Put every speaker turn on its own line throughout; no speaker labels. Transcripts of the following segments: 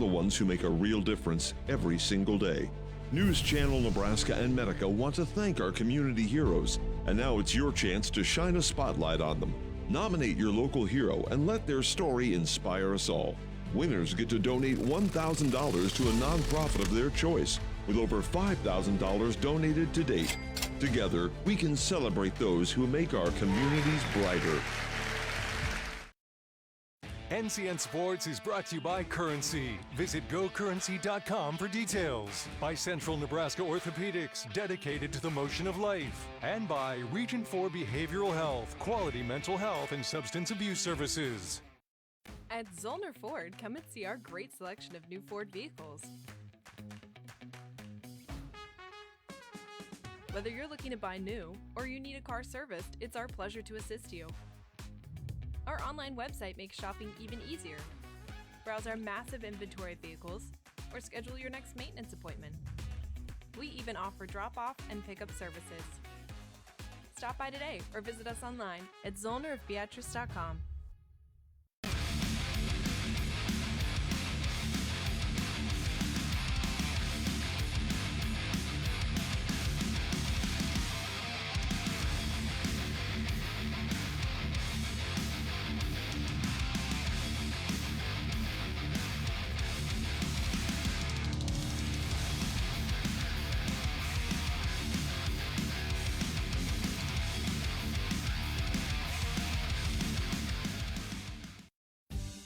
The ones who make a real difference every single day. News Channel Nebraska and Medica want to thank our community heroes, and now it's your chance to shine a spotlight on them. Nominate your local hero and let their story inspire us all. Winners get to donate $1,000 to a nonprofit of their choice, with over $5,000 donated to date. Together, we can celebrate those who make our communities brighter.
NCN Sports is brought to you by Currency. Visit GoCurrency.com for details. By Central Nebraska Orthopedics, dedicated to the motion of life. And by Region 4 Behavioral Health, quality mental health and substance abuse services.
At Zollner Ford, come and see our great selection of new Ford vehicles. Whether you're looking to buy new or you need a car serviced, it's our pleasure to assist you. Our online website makes shopping even easier. Browse our massive inventory of vehicles or schedule your next maintenance appointment. We even offer drop-off and pickup services. Stop by today or visit us online at zollnerofbeatrice.com.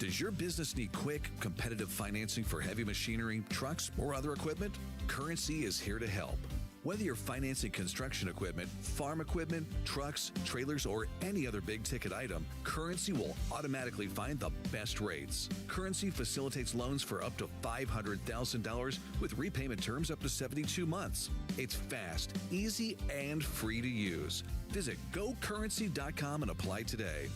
Does your business need quick, competitive financing for heavy machinery, trucks, or other equipment? Currency is here to help. Whether you're financing construction equipment, farm equipment, trucks, trailers, or any other big-ticket item, Currency will automatically find the best rates. Currency facilitates loans for up to $500,000 with repayment terms up to 72 months. It's fast, easy, and free to use. Visit GoCurrency.com and apply today.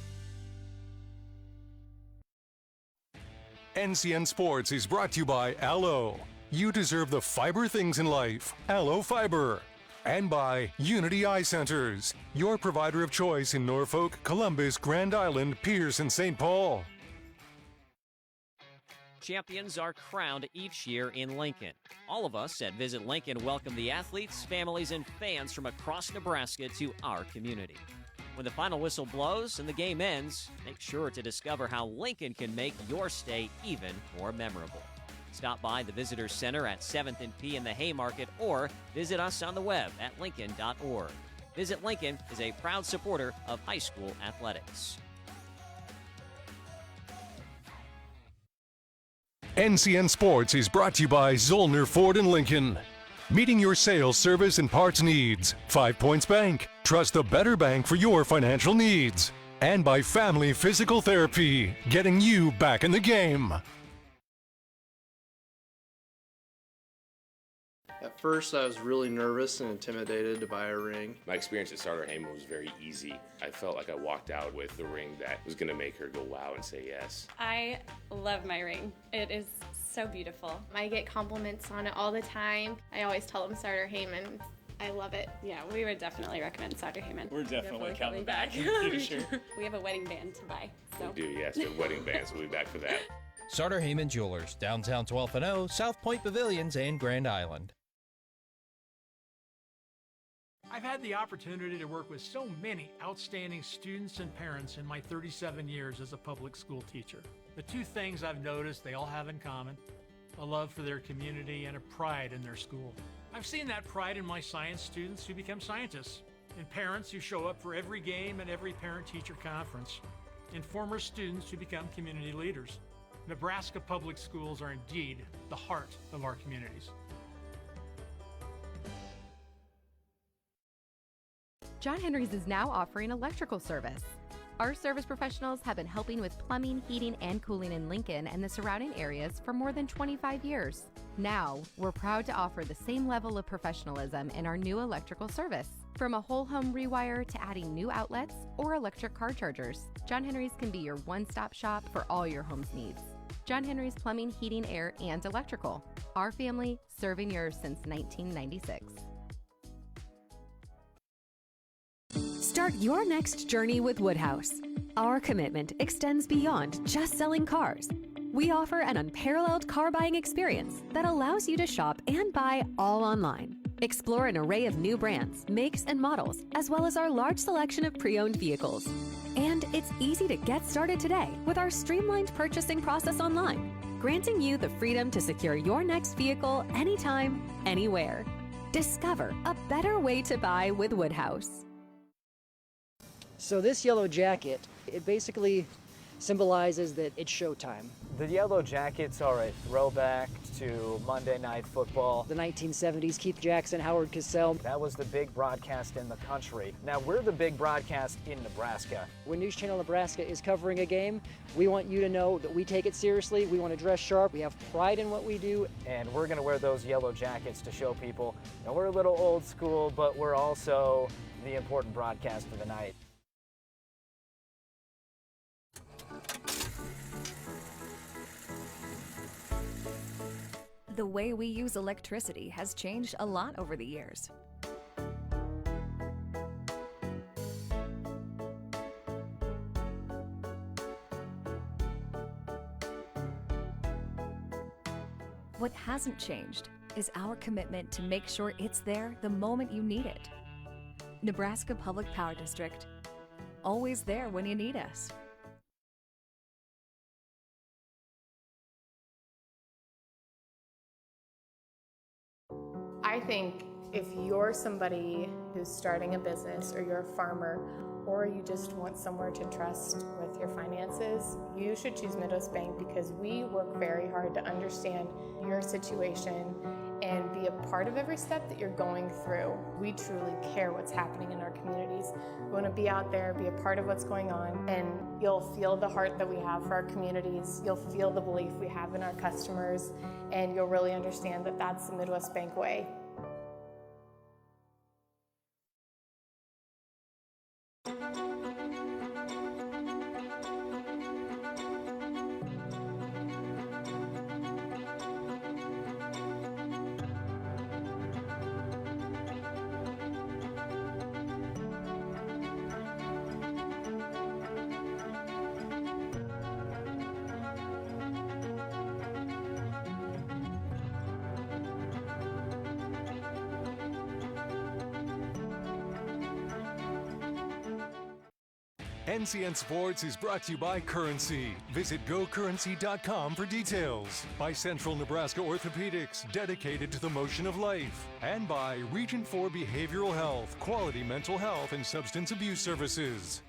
NCN Sports is brought to you by Allo. You deserve the fiber things in life. Allo Fiber. And by Unity Eye Centers, your provider of choice in Norfolk, Columbus, Grand Island, Pierce, and St. Paul.
Champions are crowned each year in Lincoln. All of us at Visit Lincoln welcome the athletes, families, and fans from across Nebraska to our community. When the final whistle blows and the game ends, make sure to discover how Lincoln can make your stay even more memorable. Stop by the Visitor Center at 7th and P in the Haymarket or visit us on the web at lincoln.org. Visit Lincoln is a proud supporter of high school athletics.
NCN Sports is brought to you by Zollner Ford and Lincoln. Meeting your sales, service, and parts needs. 5 Points Bank. Trust the better bank for your financial needs. And by Family Physical Therapy, getting you back in the game.
At first, I was really nervous and intimidated to buy a ring.
My experience at Starter Heyman was very easy. I felt like I walked out with the ring that was going to make her go wow and say yes.
I love my ring. It is so beautiful.
I get compliments on it all the time. I always tell them Starter Heyman. I love it.
Yeah, we would definitely recommend Starter Heyman.
We're definitely coming back.
Sure. We have a wedding band to buy. So.
We do, yes. The wedding bands. We'll be back for that.
Starter Heyman Jewelers, downtown 12th and O, South Point Pavilions, and Grand Island.
I've had the opportunity to work with so many outstanding students and parents in my 37 years as a public school teacher. The two things I've noticed they all have in common: a love for their community and a pride in their school. I've seen that pride in my science students who become scientists, in parents who show up for every game and every parent-teacher conference, in former students who become community leaders. Nebraska public schools are indeed the heart of our communities.
John Henry's is now offering electrical service. Our service professionals have been helping with plumbing, heating, and cooling in Lincoln and the surrounding areas for more than 25 years. Now, we're proud to offer the same level of professionalism in our new electrical service. From a whole home rewire to adding new outlets or electric car chargers, John Henry's can be your one-stop shop for all your home's needs. John Henry's Plumbing, Heating, Air, and Electrical. Our family serving yours since 1996.
Start your next journey with Woodhouse. Our commitment extends beyond just selling cars. We offer an unparalleled car buying experience that allows you to shop and buy all online. Explore an array of new brands, makes, and models, as well as our large selection of pre-owned vehicles. And it's easy to get started today with our streamlined purchasing process online, granting you the freedom to secure your next vehicle anytime, anywhere. Discover a better way to buy with Woodhouse.
So this yellow jacket, it basically symbolizes that it's showtime.
The yellow jackets are a throwback to Monday Night Football.
The 1970s, Keith Jackson, Howard Cosell.
That was the big broadcast in the country. Now we're the big broadcast in Nebraska.
When News Channel Nebraska is covering a game, we want you to know that we take it seriously. We want to dress sharp. We have pride in what we do.
And we're going to wear those yellow jackets to show people that we're a little old school, but we're also the important broadcast of the night.
The way we use electricity has changed a lot over the years. What hasn't changed is our commitment to make sure it's there the moment you need it. Nebraska Public Power District, always there when you need us.
I think if you're somebody who's starting a business, or you're a farmer, or you just want somewhere to trust with your finances, you should choose Midwest Bank, because we work very hard to understand your situation and be a part of every step that you're going through. We truly care what's happening in our communities. We want to be out there, be a part of what's going on, and you'll feel the heart that we have for our communities. You'll feel the belief we have in our customers, and you'll really understand that that's the Midwest Bank way.
NCN Sports is brought to you by Currency. Visit GoCurrency.com for details. By Central Nebraska Orthopedics, dedicated to the motion of life. And by Region 4 Behavioral Health, quality mental health and substance abuse services.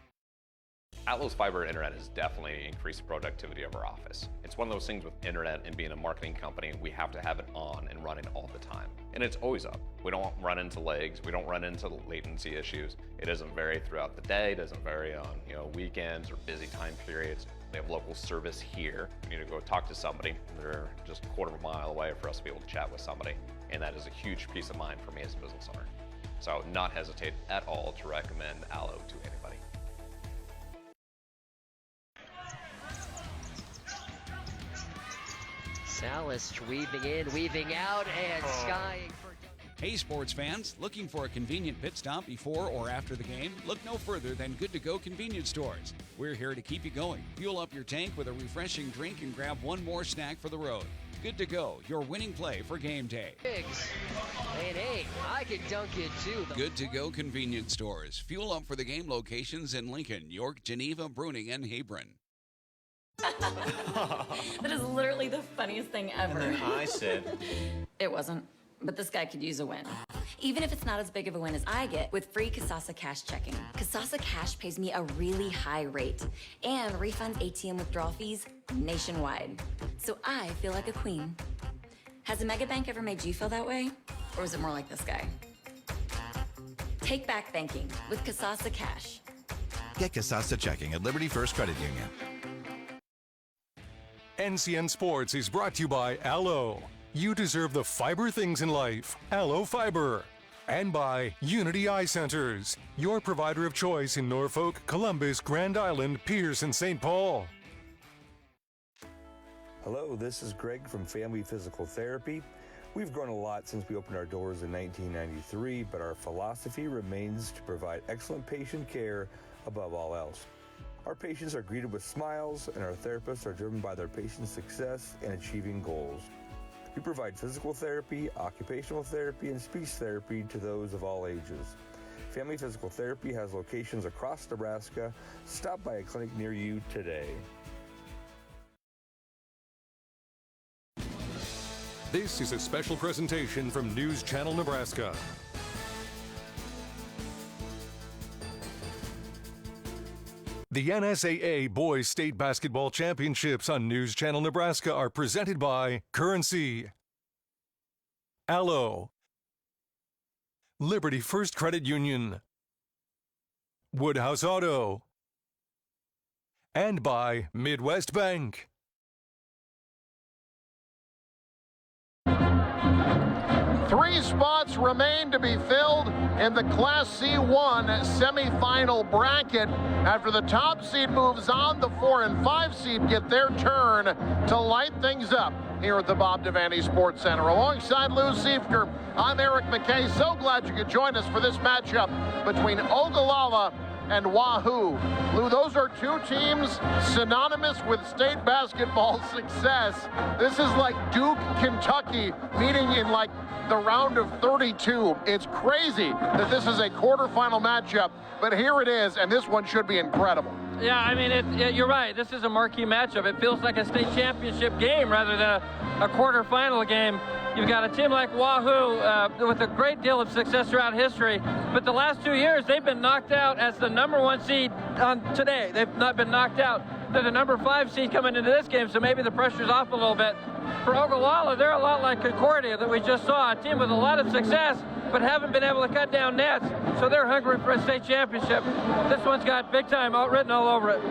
Atlas Fiber Internet has definitely increased the productivity of our office. It's one of those things with internet and being a marketing company, we have to have it on and running all the time. And it's always up. We don't run into lags, we don't run into latency issues. It doesn't vary throughout the day, it doesn't vary on weekends or busy time periods. They have local service here. We need to go talk to somebody. They're just a quarter of a mile away for us to be able to chat with somebody. And that is a huge peace of mind for me as a business owner. So I would not hesitate at all to recommend Allo to anybody.
Salas weaving in, weaving out, and skying for...
Hey sports fans, looking for a convenient pit stop before or after the game? Look no further than Good to Go convenience stores. We're here to keep you going. Fuel up your tank with a refreshing drink and grab one more snack for the road. Good to Go, your winning play for game day.
And hey, I can dunk it too.
Good to Go convenience stores. Fuel up for the game locations in Lincoln, York, Geneva, Bruning, and Hebron.
That is literally the funniest thing ever.
And then I said...
It wasn't, but this guy could use a win. Even if it's not as big of a win as I get with free Kasasa Cash checking. Kasasa Cash pays me a really high rate and refunds ATM withdrawal fees nationwide. So I feel like a queen. Has a mega bank ever made you feel that way? Or is it more like this guy? Take back banking with Kasasa Cash.
Get Kasasa checking at Liberty First Credit Union.
NCN Sports is brought to you by Allo. You deserve the fiber things in life. Allo Fiber. And by Unity Eye Centers, your provider of choice in Norfolk, Columbus, Grand Island, Pierce, and St. Paul.
Hello, this is Greg from Family Physical Therapy. We've grown a lot since we opened our doors in 1993, but our philosophy remains to provide excellent patient care above all else. Our patients are greeted with smiles, and our therapists are driven by their patients' success and achieving goals. We provide physical therapy, occupational therapy, and speech therapy to those of all ages. Family Physical Therapy has locations across Nebraska. Stop by a clinic near you today.
This is a special presentation from News Channel Nebraska. The NSAA Boys State Basketball Championships on News Channel Nebraska are presented by Currency, Allo, Liberty First Credit Union, Woodhouse Auto, and by Midwest Bank.
Three spots remain to be filled in the Class C1 semifinal bracket. After the top seed moves on, the 4 and 5 seed get their turn to light things up here at the Bob Devaney Sports Center. Alongside Lou Siefker, I'm Eric McKay. So glad you could join us for this matchup between Ogallala and Wahoo. Lou, those are two teams synonymous with state basketball success. This is like Duke, Kentucky meeting in like the round of 32. It's crazy that this is a quarterfinal matchup, but here it is, and this one should be incredible.
Yeah, I mean, you're right. This is a marquee matchup. It feels like a state championship game rather than a quarterfinal game. You've got a team like Wahoo with a great deal of success throughout history, but the last 2 years they've been knocked out as the #1 seed today. They've not been knocked out. They're the #5 seed coming into this game, so maybe the pressure's off a little bit. For Ogallala, they're a lot like Concordia that we just saw, a team with a lot of success, but haven't been able to cut down nets, so they're hungry for a state championship. This one's got big time written all over it.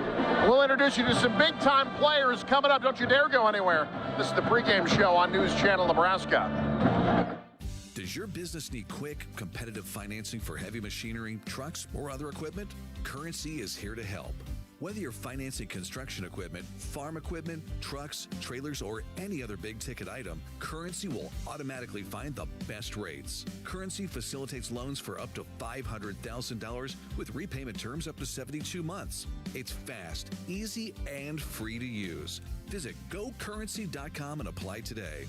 We'll introduce you to some big time players coming up. Don't you dare go anywhere. This is the pregame show on News Channel Nebraska.
Does your business need quick, competitive financing for heavy machinery, trucks, or other equipment? Currency is here to help. Whether you're financing construction equipment, farm equipment, trucks, trailers, or any other big-ticket item, Currency will automatically find the best rates. Currency facilitates loans for up to $500,000 with repayment terms up to 72 months. It's fast, easy, and free to use. Visit GoCurrency.com and apply today.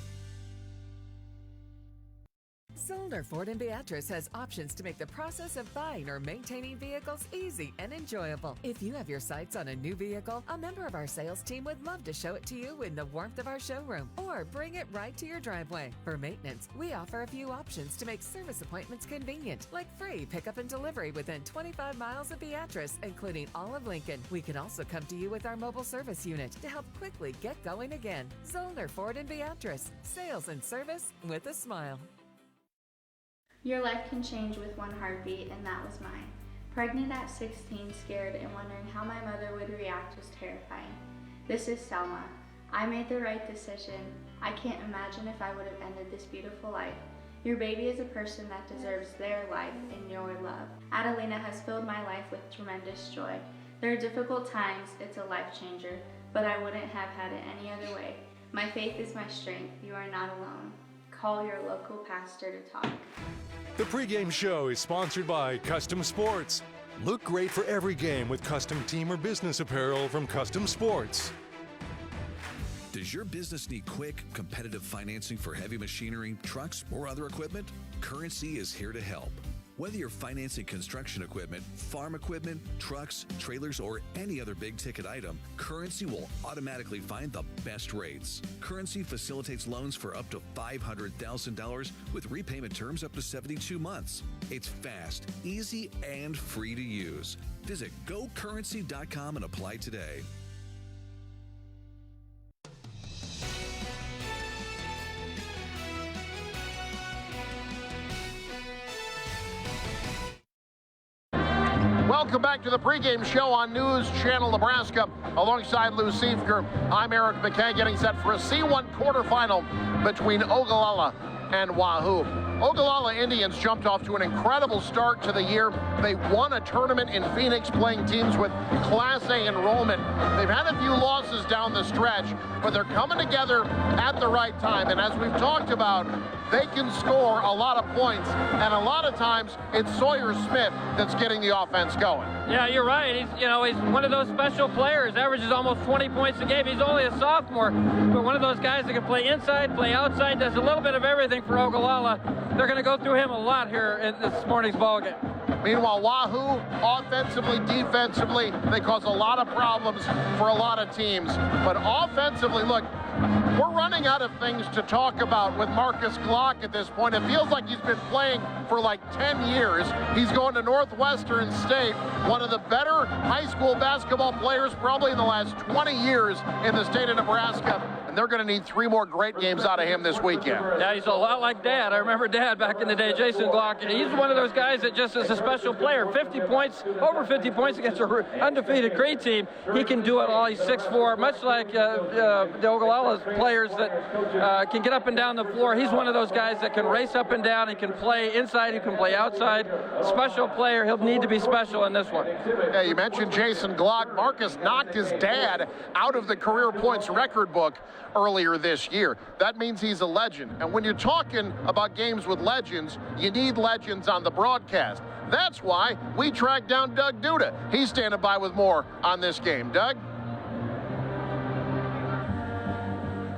Zollner Ford in Beatrice has options to make the process of buying or maintaining vehicles easy and enjoyable. If you have your sights on a new vehicle, a member of our sales team would love to show it to you in the warmth of our showroom or bring it right to your driveway. For maintenance, we offer a few options to make service appointments convenient, like free pickup and delivery within 25 miles of Beatrice, including all of Lincoln. We can also come to you with our mobile service unit to help quickly get going again. Zollner Ford in Beatrice. Sales and service with a smile.
Your life can change with one heartbeat, and that was mine. Pregnant at 16, scared, and wondering how my mother would react was terrifying. This is Selma. I made the right decision. I can't imagine if I would have ended this beautiful life. Your baby is a person that deserves their life and your love. Adelina has filled my life with tremendous joy. There are difficult times, it's a life changer, but I wouldn't have had it any other way. My faith is my strength. You are not alone. Call your local pastor to talk.
The pregame show is sponsored by Custom Sports. Look great for every game with custom team or business apparel from Custom Sports.
Does your business need quick, competitive financing for heavy machinery, trucks, or other equipment? Currency is here to help. Whether you're financing construction equipment, farm equipment, trucks, trailers, or any other big-ticket item, Currency will automatically find the best rates. Currency facilitates loans for up to $500,000 with repayment terms up to 72 months. It's fast, easy, and free to use. Visit GoCurrency.com and apply today.
Welcome back to the pregame show on News Channel Nebraska. Alongside Lou Siefker, I'm Eric McKay, getting set for a C1 quarterfinal between Ogallala and Wahoo. Ogallala Indians jumped off to an incredible start to the year. They won a tournament in Phoenix playing teams with Class A enrollment. They've had a few losses down the stretch, but they're coming together at the right time. And as we've talked about, they can score a lot of points, and a lot of times it's Sawyer Smith that's getting the offense going.
Yeah, you're right. He's one of those special players. Averages almost 20 points a game. He's only a sophomore, but one of those guys that can play inside, play outside, does a little bit of everything for Ogallala. They're going to go through him a lot here in this morning's ballgame.
Meanwhile, Wahoo, offensively, defensively, they cause a lot of problems for a lot of teams. But offensively, look, we're running out of things to talk about with Marcus Glock at this point. It feels like he's been playing for like 10 years. He's going to Northwestern State, one of the better high school basketball players probably in the last 20 years in the state of Nebraska. And they're going to need 3 more great games out of him this weekend.
Yeah, he's a lot like Dad. I remember Dad back in the day, Jason Glock. He's one of those guys that just is a special player. 50 points, over 50 points against an undefeated great team. He can do it all. He's 6'4", much like the Ogallala's players that can get up and down the floor. He's one of those guys that can race up and down. He can play inside. He can play outside. Special player. He'll need to be special in this one.
Yeah, you mentioned Jason Glock. Marcus knocked his dad out of the career points record book earlier this year. That means he's a legend. And when you're talking about games with legends, you need legends on the broadcast. That's why we tracked down Doug Duda. He's standing by with more on this game. Doug?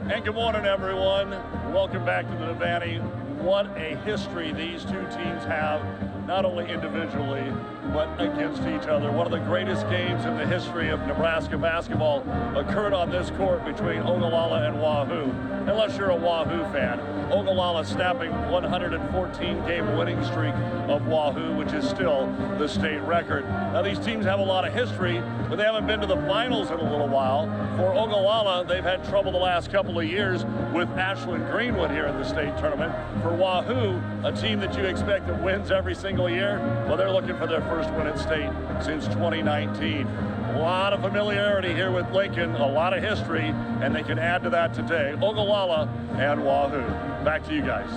And good morning, everyone. Welcome back to the Devaney. What a history these two teams have, not only individually, but against each other. One of the greatest games in the history of Nebraska basketball occurred on this court between Ogallala and Wahoo. Unless you're a Wahoo fan, Ogallala snapping 114-game winning streak of Wahoo, which is still the state record. Now, these teams have a lot of history, but they haven't been to the finals in a little while. For Ogallala, they've had trouble the last couple of years with Ashland Greenwood here in the state tournament. For Wahoo, a team that you expect that wins every single year, well, they're looking for their first win at state since 2019. A lot of familiarity here with Lincoln, a lot of history, and they can add to that today. Ogallala and Wahoo. Back to you guys.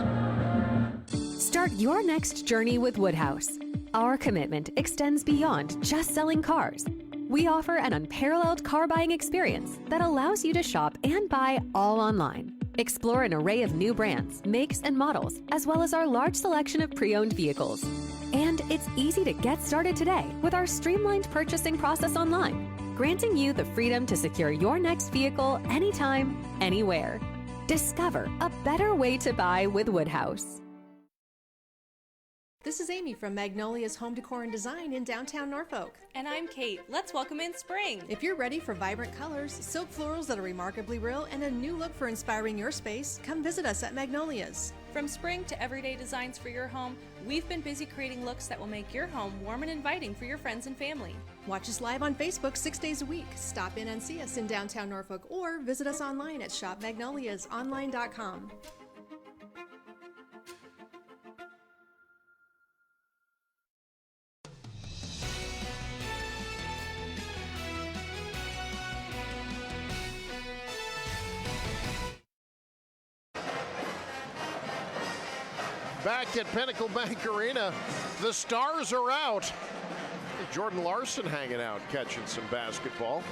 Start your next journey with Woodhouse. Our commitment extends beyond just selling cars. We offer an unparalleled car buying experience that allows you to shop and buy all online. Explore an array of new brands, makes, and models, as well as our large selection of pre-owned vehicles. And it's easy to get started today with our streamlined purchasing process online, granting you the freedom to secure your next vehicle anytime, anywhere. Discover a better way to buy with Woodhouse.
This is Amy from Magnolia's Home Decor and Design in downtown Norfolk.
And I'm Kate. Let's welcome in spring.
If you're ready for vibrant colors, silk florals that are remarkably real, and a new look for inspiring your space, come visit us at Magnolia's.
From spring to everyday designs for your home, we've been busy creating looks that will make your home warm and inviting for your friends and family.
Watch us live on Facebook 6 days a week. Stop in and see us in downtown Norfolk or visit us online at shopmagnoliasonline.com.
Back at Pinnacle Bank Arena, the stars are out. Jordan Larson hanging out, catching some basketball.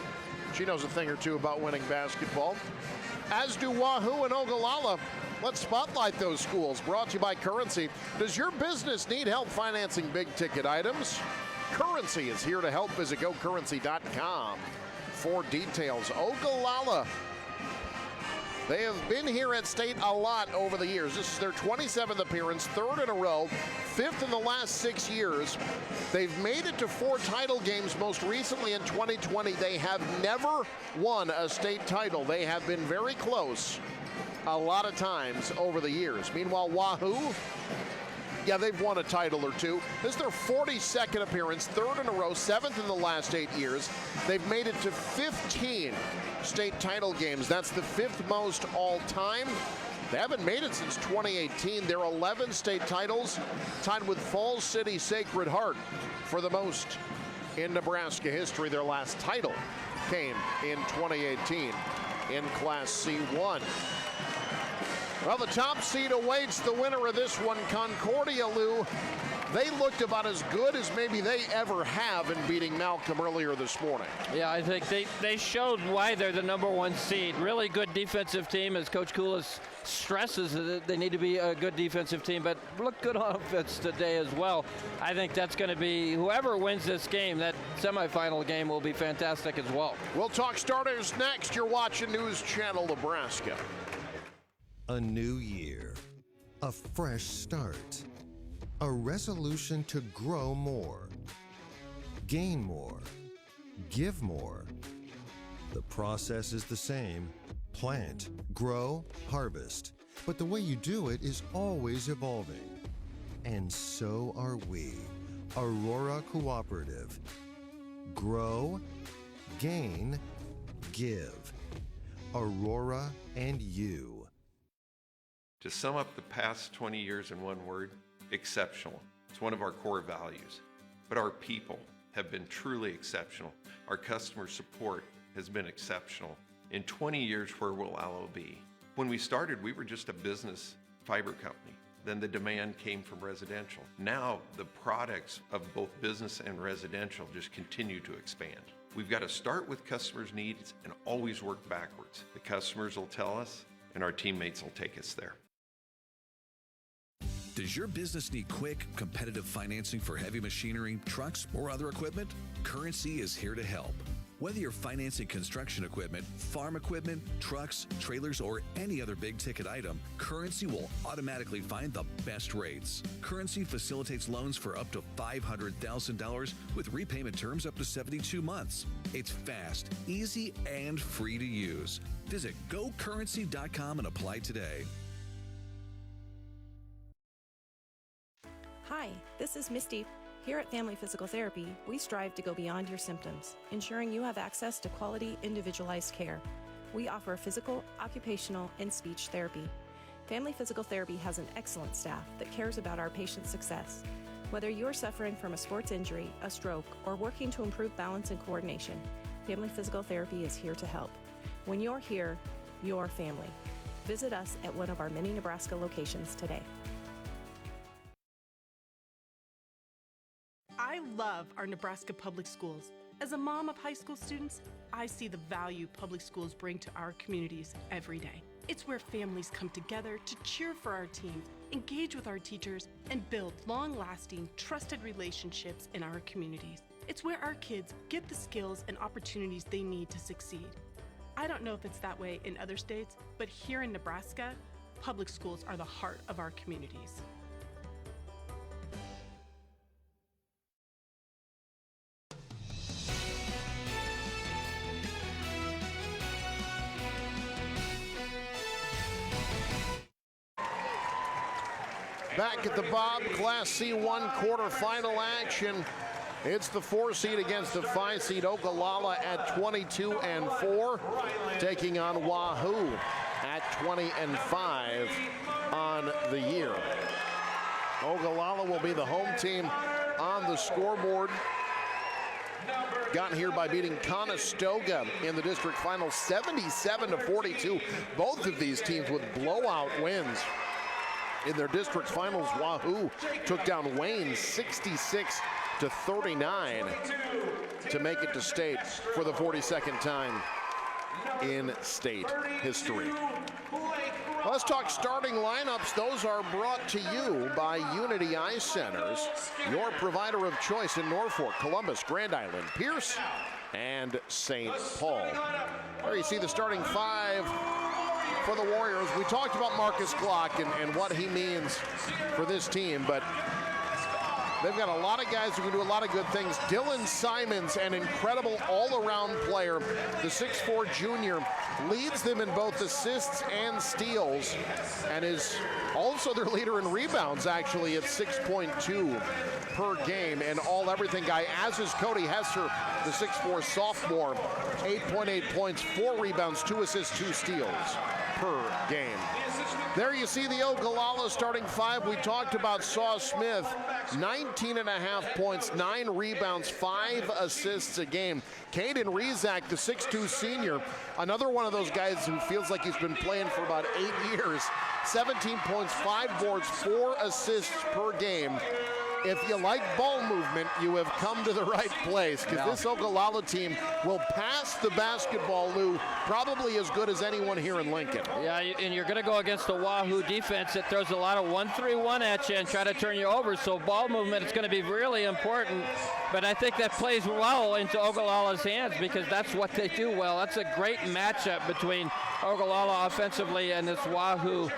She knows a thing or two about winning basketball. As do Wahoo and Ogallala. Let's spotlight those schools. Brought to you by Currency. Does your business need help financing big-ticket items? Currency is here to help. Visit gocurrency.com for details. Ogallala. They have been here at state a lot over the years. This is their 27th appearance, 3rd in a row, 5th in the last 6 years. They've made it to 4 title games, most recently in 2020. They have never won a state title. They have been very close a lot of times over the years. Meanwhile, Wahoo, yeah, they've won a title or two. This is their 42nd appearance, 3rd in a row, 7th in the last 8 years. They've made it to 15 state title games. That's the 5th most all time. They haven't made it since 2018. They're 11 state titles, tied with Falls City Sacred Heart for the most in Nebraska history. Their last title came in 2018 in Class C1. Well, the top seed awaits the winner of this one, Concordia, Lou. They looked about as good as maybe they ever have in beating Malcolm earlier this morning.
Yeah, I think they showed why they're the number one seed. Really good defensive team, as Coach Koulis stresses that they need to be a good defensive team, but look good on offense today as well. I think that's going to be, whoever wins this game, that semifinal game will be fantastic as well.
We'll talk starters next. You're watching News Channel Nebraska.
A new year, a fresh start, a resolution to grow more, gain more, give more. The process is the same: plant, grow, harvest. But the way you do it is always evolving. And so are we, Aurora Cooperative. Grow, gain, give. Aurora and you.
To sum up the past 20 years in one word, exceptional. It's one of our core values. But our people have been truly exceptional. Our customer support has been exceptional. In 20 years, where will Allo be? When we started, we were just a business fiber company. Then the demand came from residential. Now the products of both business and residential just continue to expand. We've got to start with customers' needs and always work backwards. The customers will tell us, and our teammates will take us there.
Does your business need quick, competitive financing for heavy machinery, trucks, or other equipment? Currency is here to help. Whether you're financing construction equipment, farm equipment, trucks, trailers, or any other big-ticket item, Currency will automatically find the best rates. Currency facilitates loans for up to $500,000 with repayment terms up to 72 months. It's fast, easy, and free to use. Visit GoCurrency.com and apply today.
Hi, this is Misty. Here at Family Physical Therapy, we strive to go beyond your symptoms, ensuring you have access to quality, individualized care. We offer physical, occupational, and speech therapy. Family Physical Therapy has an excellent staff that cares about our patients' success. Whether you're suffering from a sports injury, a stroke, or working to improve balance and coordination, Family Physical Therapy is here to help. When you're here, you're family. Visit us at one of our many Nebraska locations today.
I love our Nebraska public schools. As a mom of high school students, I see the value public schools bring to our communities every day. It's where families come together to cheer for our teams, engage with our teachers, and build long-lasting, trusted relationships in our communities. It's where our kids get the skills and opportunities they need to succeed. I don't know if it's that way in other states, but here in Nebraska, public schools are the heart of our communities.
Back at the Bob Class C1 quarterfinal action. It's the 4 seed against the 5 seed Ogallala at 22-4, taking on Wahoo at 20-5 on the year. Ogallala will be the home team on the scoreboard. Got here by beating Conestoga in the district final 77-42. Both of these teams with blowout wins. In their district finals, Wahoo took down Wayne 66-39 to make it to state for the 42nd time in state history. Let's talk starting lineups. Those are brought to you by Unity Eye Centers, your provider of choice in Norfolk, Columbus, Grand Island, Pierce, and St. Paul. There you see the starting 5 for the Warriors. We talked about Marcus Glock and what he means for this team, but they've got a lot of guys who can do a lot of good things. Dylan Simons, an incredible all-around player. The 6'4" junior leads them in both assists and steals and is also their leader in rebounds, actually, at 6.2 per game. And all-everything guy, as is Cody Hesser, the 6'4" sophomore, 8.8 points, 4 rebounds, 2 assists, 2 steals per game. There you see the Ogallala starting five. We talked about Saw Smith, 19.5 points, 9 rebounds, 5 assists a game. Caden Rezak, the 6'2 senior, another one of those guys who feels like he's been playing for about 8 years. 17 points, 5 boards, 4 assists per game. If you like ball movement, you have come to the right place, because this Ogallala team will pass the basketball, Lou, probably as good as anyone here in Lincoln.
Yeah, and you're going to go against the Wahoo defense that throws a lot of 1-3-1 at you and try to turn you over, so ball movement is going to be really important. But I think that plays well into Ogallala's hands, because that's what they do well. That's a great matchup between Ogallala offensively and this Wahoo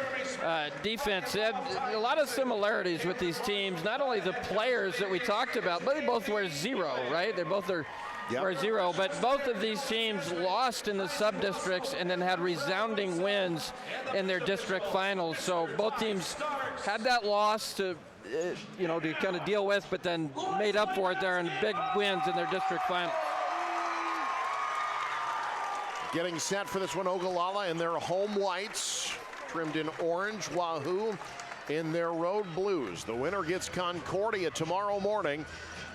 defense. They have a lot of similarities with these teams, not only the players that we talked about, but they both wear 0, right? They both wear 0, but both of these teams lost in the sub-districts and then had resounding wins in their district finals. So both teams had that loss to kind of deal with, but then made up for it there in big wins in their district finals.
Getting set for this one, Ogallala in their home whites, trimmed in orange. Wahoo in their road blues. The winner gets Concordia tomorrow morning,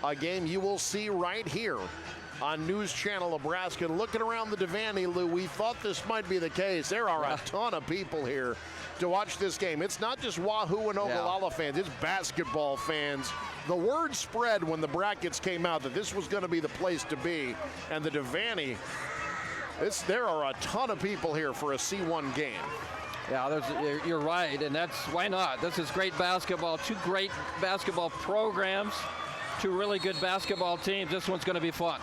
a game you will see right here on News Channel Nebraska. Looking around the Devaney, Lou, we thought this might be the case. There are a ton of people here to watch this game. It's not just Wahoo and Ogallala fans, it's basketball fans. The word spread when the brackets came out that this was going to be the place to be, and the Devaney, there are a ton of people here for a C1 game.
Yeah, you're right, and that's why not. This is great basketball. 2 great basketball programs, 2 really good basketball teams. This one's going to be fun.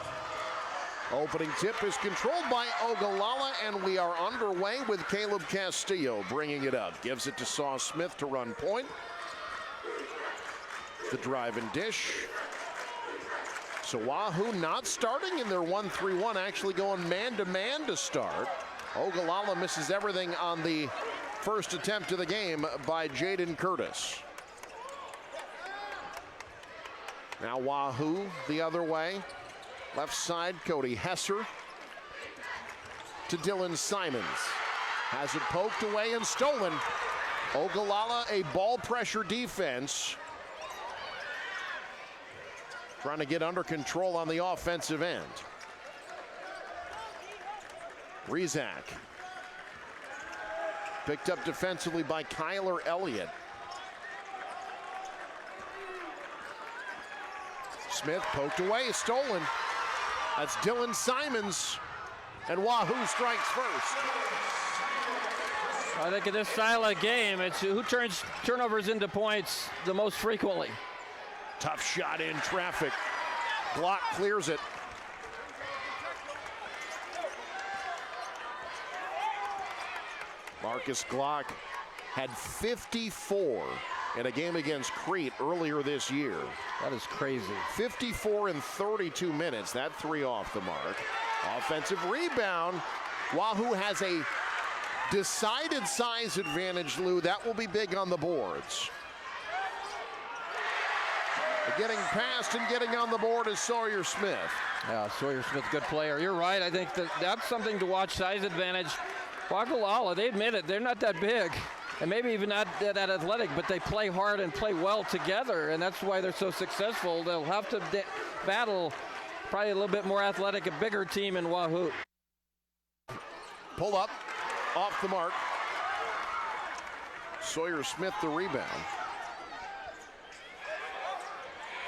Opening tip is controlled by Ogallala, and we are underway with Caleb Castillo bringing it up. Gives it to Saw Smith to run point. The drive and dish. So Wahoo not starting in their 1-3-1, actually going man-to-man to start. Ogallala misses everything on the first attempt of the game by Jaden Curtis. Now Wahoo the other way. Left side, Cody Hesser to Dylan Simons. Has it poked away and stolen. Ogallala, a ball pressure defense, trying to get under control on the offensive end. Rezak. Picked up defensively by Kyler Elliott. Smith poked away, stolen. That's Dylan Simons, and Wahoo strikes first.
I think in this style of game, it's who turns turnovers into points the most frequently.
Tough shot in traffic. Glock clears it. Marcus Glock had 54 in a game against Crete earlier this year.
That is crazy.
54 in 32 minutes. That 3 off the mark. Offensive rebound. Wahoo has a decided size advantage, Lou. That will be big on the boards. Getting past and getting on the board is Sawyer Smith.
Yeah, Sawyer Smith, good player. You're right. I think that's something to watch, size advantage. Ogallala, they admit it, they're not that big, and maybe even not that athletic, but they play hard and play well together, and that's why they're so successful. They'll have to battle probably a little bit more athletic, a bigger team in Wahoo.
Pull up, off the mark. Sawyer Smith the rebound.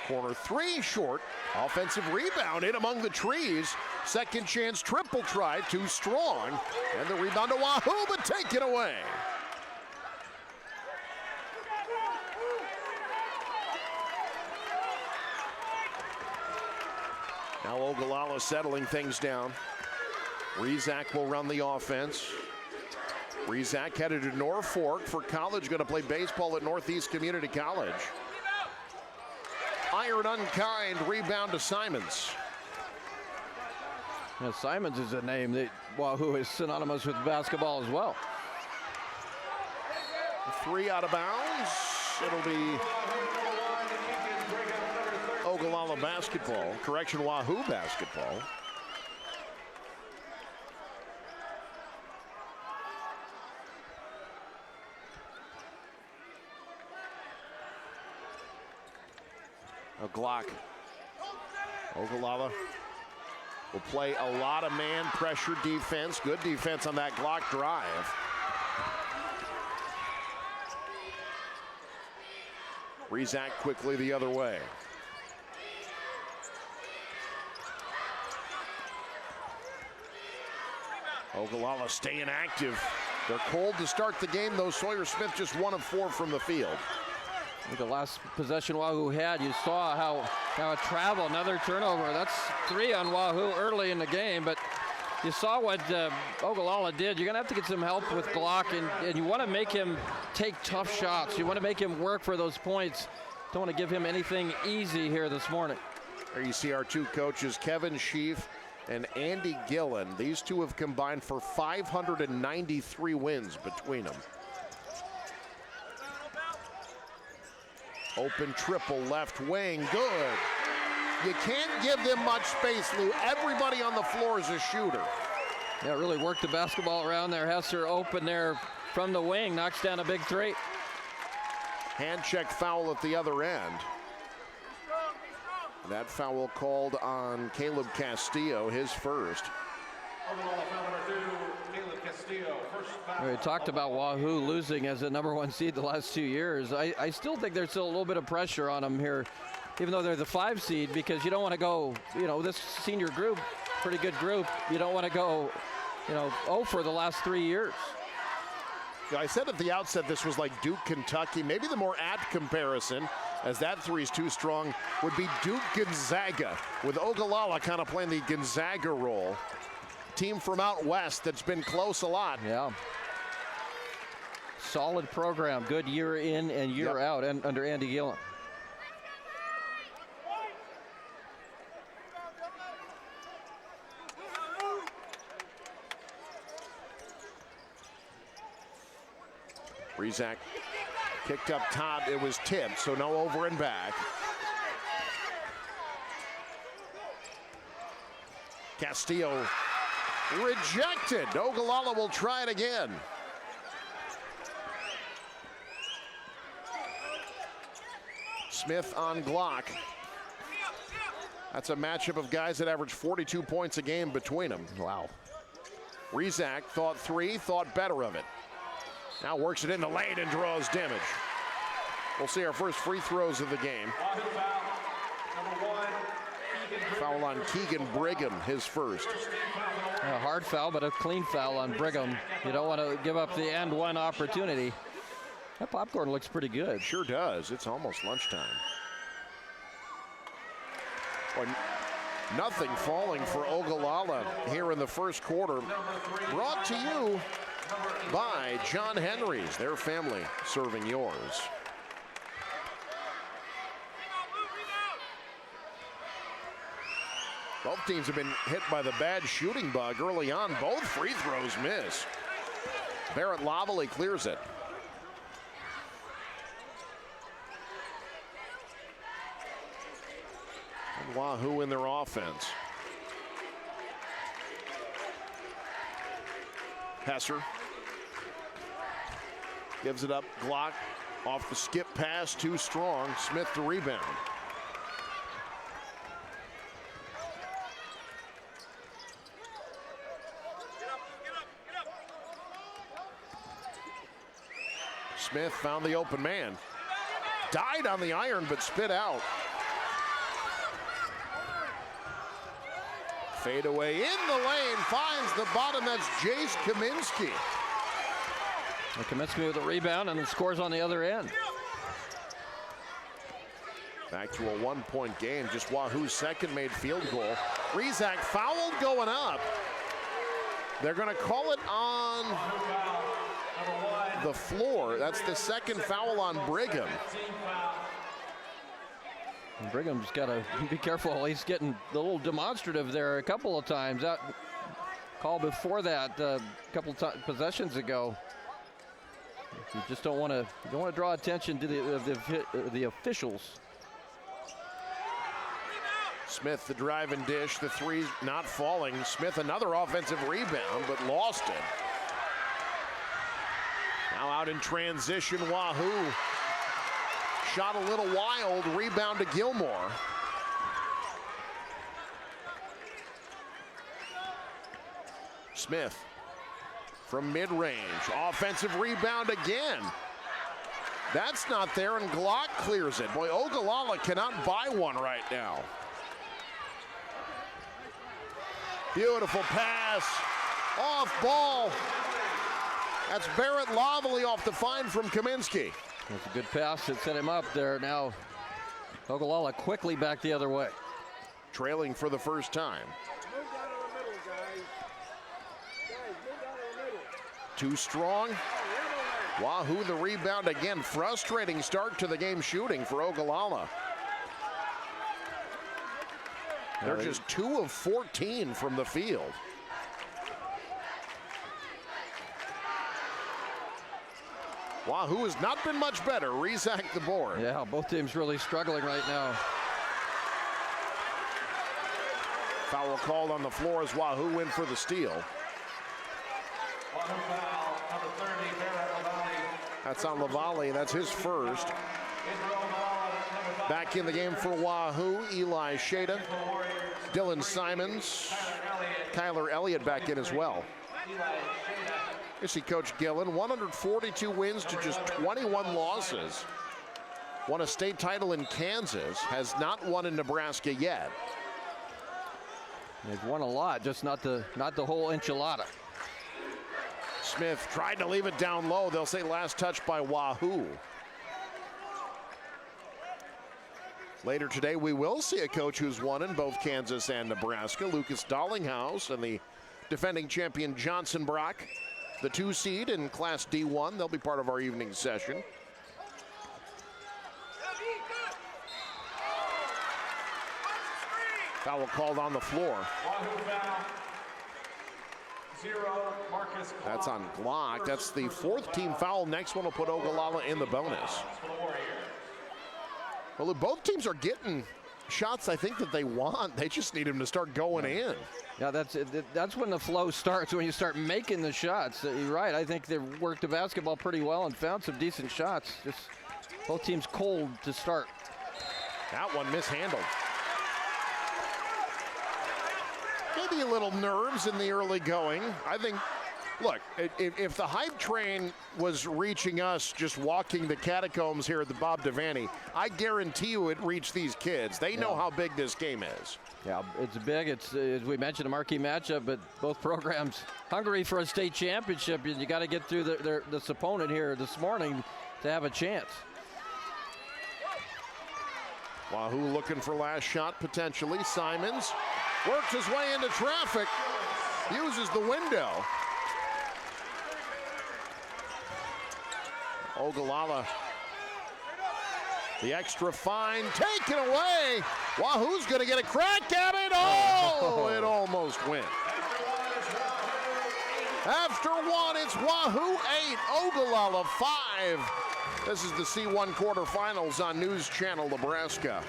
Corner 3 short. Offensive rebound in among the trees. Second chance triple try, too strong. And the rebound to Wahoo, but taken away. Now Ogallala settling things down. Rezak will run the offense. Rezak headed to Norfolk for college, going to play baseball at Northeast Community College. Iron Unkind, rebound to Simons.
Yeah, Simons is a name that Wahoo is synonymous with basketball as well.
3 out of bounds. It'll be Ogallala basketball. Correction, Wahoo basketball. A Glock. Ogallala will play a lot of man pressure defense. Good defense on that Glock drive. Rezac quickly the other way. Ogallala staying active. They're cold to start the game, though. Sawyer Smith just 1 of 4 from the field.
I think the last possession Wahoo had, you saw how it traveled. Another turnover. That's 3 on Wahoo early in the game, but you saw what Ogallala did. You're going to have to get some help with Glock, and you want to make him take tough shots. You want to make him work for those points. Don't want to give him anything easy here this morning.
There you see our 2 coaches, Kevin Sheaf and Andy Gillen. These 2 have combined for 593 wins between them. Open triple left wing, good. You can't give them much space, Lou. Everybody on the floor is a shooter.
Yeah, really worked the basketball around there. Hesser open there from the wing, knocks down a big 3.
Hand check foul at the other end. That foul called on Caleb Castillo, his first.
We talked about Wahoo losing as the #1 seed the last 2 years. I still think there's still a little bit of pressure on them here, even though they're the 5 seed, because you don't want to go, this senior group, pretty good group, you don't want to go, 0 for the last 3 years.
Yeah, I said at the outset this was like Duke, Kentucky. Maybe the more apt comparison, as that 3 is too strong, would be Duke Gonzaga, with Ogallala kind of playing the Gonzaga role. Team from out west that's been close a lot.
Yeah. Solid program, good year in and year out, and under Andy Gillen.
Rezac kicked up top. It was tipped, so no over and back. Castillo rejected. Ogallala will try it again. Smith on Glock. That's a matchup of guys that average 42 points a game between them.
Wow.
Rezac thought 3, thought better of it. Now works it in the lane and draws damage. We'll see our first free throws of the game. Foul on Keegan Brigham, his first.
A hard foul, but a clean foul on Brigham. You don't want to give up the and 1 opportunity. That popcorn looks pretty good.
Sure does. It's almost lunchtime. Boy, nothing falling for Ogallala here in the first quarter. Brought to you by John Henry's, their family serving yours. Both teams have been hit by the bad shooting bug early on. Both free throws miss. Barrett Lovelly clears it. And Wahoo in their offense. Hesser gives it up. Glock off the skip pass, too strong. Smith the rebound. Smith found the open man. Died on the iron, but spit out. Fade away in the lane, finds the bottom. That's Jace Kaminsky.
Kaminsky with a rebound and scores on the other end.
Back to a 1-point game. Just Wahoo's second made field goal. Rezac fouled going up. They're going to call it on the floor. That's the second foul on Brigham.
And Brigham's got to be careful. He's getting a little demonstrative there a couple of times. That call before that, a couple possessions ago. You just don't want to draw attention to the officials.
Smith the drive and dish. The 3's not falling. Smith another offensive rebound, but lost it. Now out in transition, Wahoo. Shot a little wild. Rebound to Gilmore. Smith from mid-range. Offensive rebound again. That's not there, and Glock clears it. Boy, Ogallala cannot buy one right now. Beautiful pass. Off ball. That's Barrett Loveley off the find from Kaminsky.
That's a good pass that set him up there. Now Ogallala quickly back the other way.
Trailing for the first time. Too strong. Wahoo the rebound again. Frustrating start to the game shooting for Ogallala. They're just 2 of 14 from the field. Wahoo has not been much better. Rezac the board.
Yeah, both teams really struggling right now.
Foul called on the floor as Wahoo went for the steal. That's on Lavallee. That's his first. Back in the game for Wahoo, Eli Shada, Dylan Simons, Kyler Elliott back in as well. You see Coach Gillen, 142 wins to just 21 losses. Won a state title in Kansas, has not won in Nebraska yet.
They've won a lot, just not the whole enchilada.
Smith tried to leave it down low. They'll say last touch by Wahoo. Later today, we will see a coach who's won in both Kansas and Nebraska, Lucas Dollinghouse, and the defending champion Johnson Brock, the 2 seed in Class D1. They'll be part of our evening session. Foul called on the floor. That's on Glock. That's the 4th team foul. Next one will put Ogallala in the bonus. Well, both teams are getting shots I think that they want. They just need them to start going in.
Yeah, that's when the flow starts, when you start making the shots. You're right. I think they've worked the basketball pretty well and found some decent shots. Just both teams cold to start.
That one mishandled. Maybe a little nerves in the early going. I think, look, if the hype train was reaching us just walking the catacombs here at the Bob Devaney, I guarantee you it reached these kids. They know how big this game is.
Yeah, it's big. It's, as we mentioned, a marquee matchup, but both programs hungry for a state championship. You got to get through this opponent here this morning to have a chance.
Wahoo looking for last shot potentially. Simons works his way into traffic, uses the window. Ogallala, the extra fine taken away. Wahoo's going to get a crack at it. Oh, it almost went. After 1, it's Wahoo 8, Ogallala 5. This is the C1 quarterfinals on News Channel Nebraska.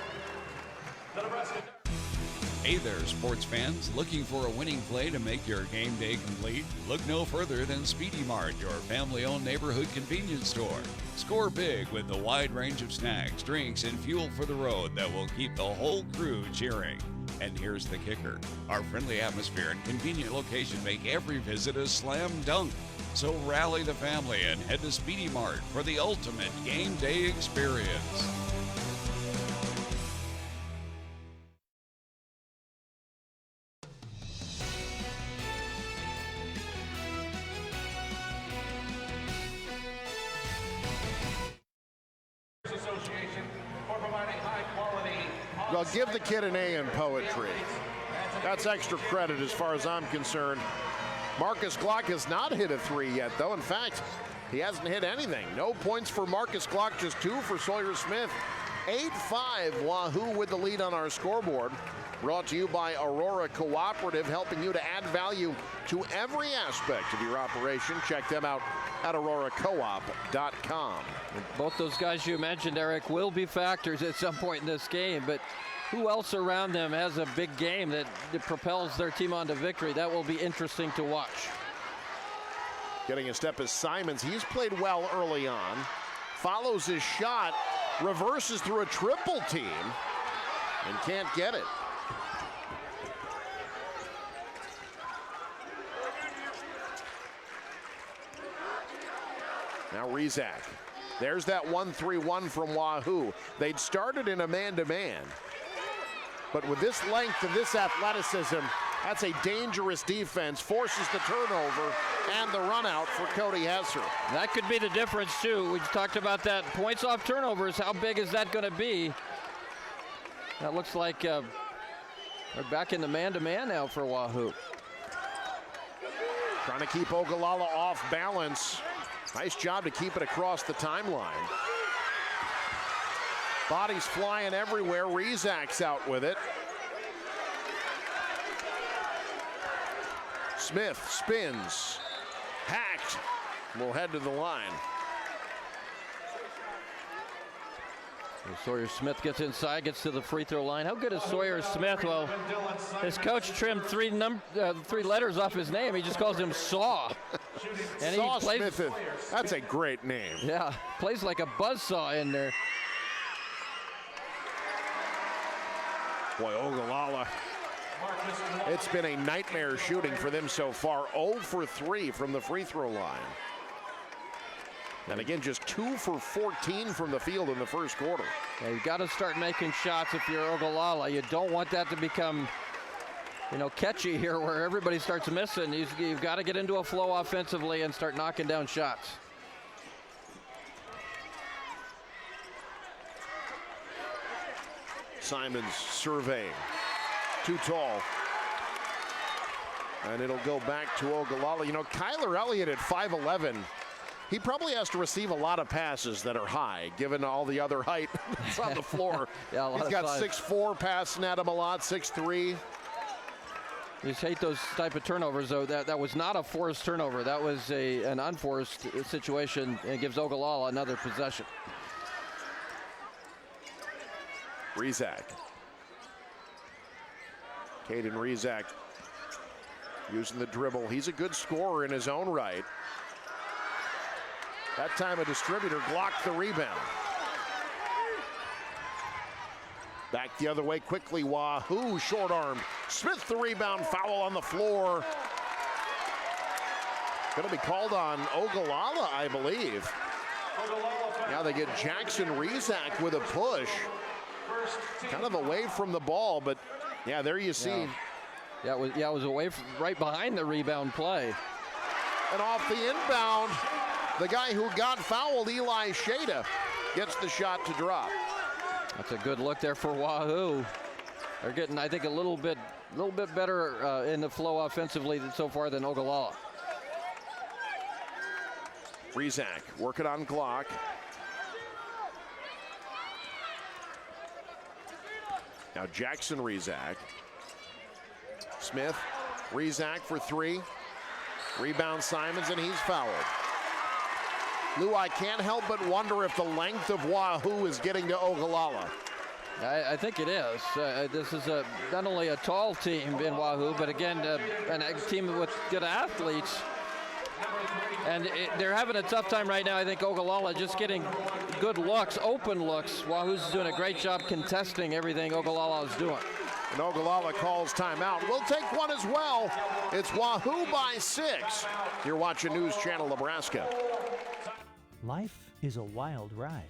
Hey there, sports fans. Looking for a winning play to make your game day complete? Look no further than Speedy Mart, your family-owned neighborhood convenience store. Score big with the wide range of snacks, drinks, and fuel for the road that will keep the whole crew cheering. And here's the kicker. Our friendly atmosphere and convenient location make every visit a slam dunk. So rally the family and head to Speedy Mart for the ultimate game day experience.
Well, give the kid an A in poetry. That's extra credit as far as I'm concerned. Marcus Glock has not hit a 3 yet, though. In fact, he hasn't hit anything. No points for Marcus Glock, just 2 for Sawyer Smith. 8-5, Wahoo with the lead on our scoreboard. Brought to you by Aurora Cooperative, helping you to add value to every aspect of your operation. Check them out at auroracoop.com.
Both those guys you mentioned, Eric, will be factors at some point in this game, but who else around them has a big game that propels their team on to victory? That will be interesting to watch.
Getting a step is Simons. He's played well early on. Follows his shot. reverses through a triple team and can't get it. Now Rizak. There's that 1-3-1 from Wahoo. They'd started in a man-to-man. But with this length and this athleticism, that's a dangerous defense. Forces the turnover and the run out for Cody Hesser.
That could be the difference, too. We talked about that. Points off turnovers. How big is that going to be? That looks like we're back in the man-to-man now for Wahoo.
Trying to keep Ogallala off balance. Nice job to keep it across the timeline. Bodies flying everywhere. Rizak's out with it. Smith spins. Hacked. Will head to the line.
Sawyer Smith gets inside, gets to the free throw line. How good is Sawyer Smith? Well, his coach trimmed three letters off his name. He just calls him Saw. And
Saw
he plays,
Smith, that's a great name.
Yeah, plays like a buzzsaw in there.
Boy, Ogallala, it's been a nightmare shooting for them so far. 0 for 3 from the free throw line. And again, just 2 for 14 from the field in the first quarter.
Yeah, you've got to start making shots if you're Ogallala. You don't want that to become, catchy here where everybody starts missing. You've got to get into a flow offensively and start knocking down shots.
Simons surveying. Too tall. And it'll go back to Ogallala. Kyler Elliott at 5'11", he probably has to receive a lot of passes that are high, given all the other height that's on the floor.
Yeah,
he's got 6'4", passing at him a lot, 6'3".
You just hate those type of turnovers, though. That was not a forced turnover. That was an unforced situation, and it gives Ogallala another possession.
Rizak. Caden Rizak using the dribble. He's a good scorer in his own right. That time a distributor blocked the rebound. Back the other way quickly, Wahoo, short arm. Smith the rebound, foul on the floor. Gonna be called on Ogallala, I believe. Now they get Jackson Rizak with a push. Kind of away from the ball, but yeah, there you see.
Yeah, it was away from, right behind the rebound play.
And off the inbound, the guy who got fouled, Eli Shada, gets the shot to drop.
That's a good look there for Wahoo. They're getting, I think, a little bit better in the flow offensively so far than Ogallala.
Rizak working on Glock. Now Jackson Rizak. Smith, Rizak for 3. Rebound Simons, and he's fouled. Lou, I can't help but wonder if the length of Wahoo is getting to Ogallala.
I think it is. This is not only a tall team in Wahoo, but again, a team with good athletes. And they're having a tough time right now, I think, Ogallala, just getting good looks, open looks. Wahoo's doing a great job contesting everything Ogallala is doing.
And Ogallala calls timeout. We'll take one as well. It's Wahoo by 6. You're watching News Channel Nebraska.
Life is a wild ride.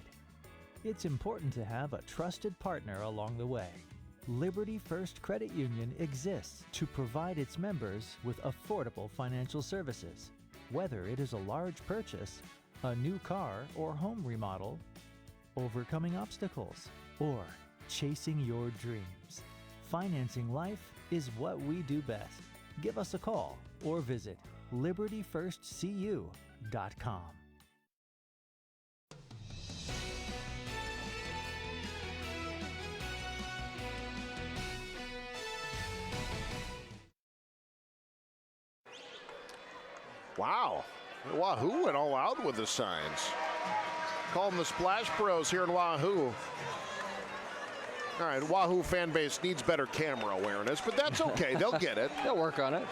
It's important to have a trusted partner along the way. Liberty First Credit Union exists to provide its members with affordable financial services. Whether it is a large purchase, a new car or home remodel, overcoming obstacles, or chasing your dreams. Financing life is what we do best. Give us a call or visit libertyfirstcu.com.
Wow, Wahoo went all out with the signs. Call them the Splash Bros here in Wahoo. All right, Wahoo fan base needs better camera awareness, but that's okay. They'll get it.
They'll work on it.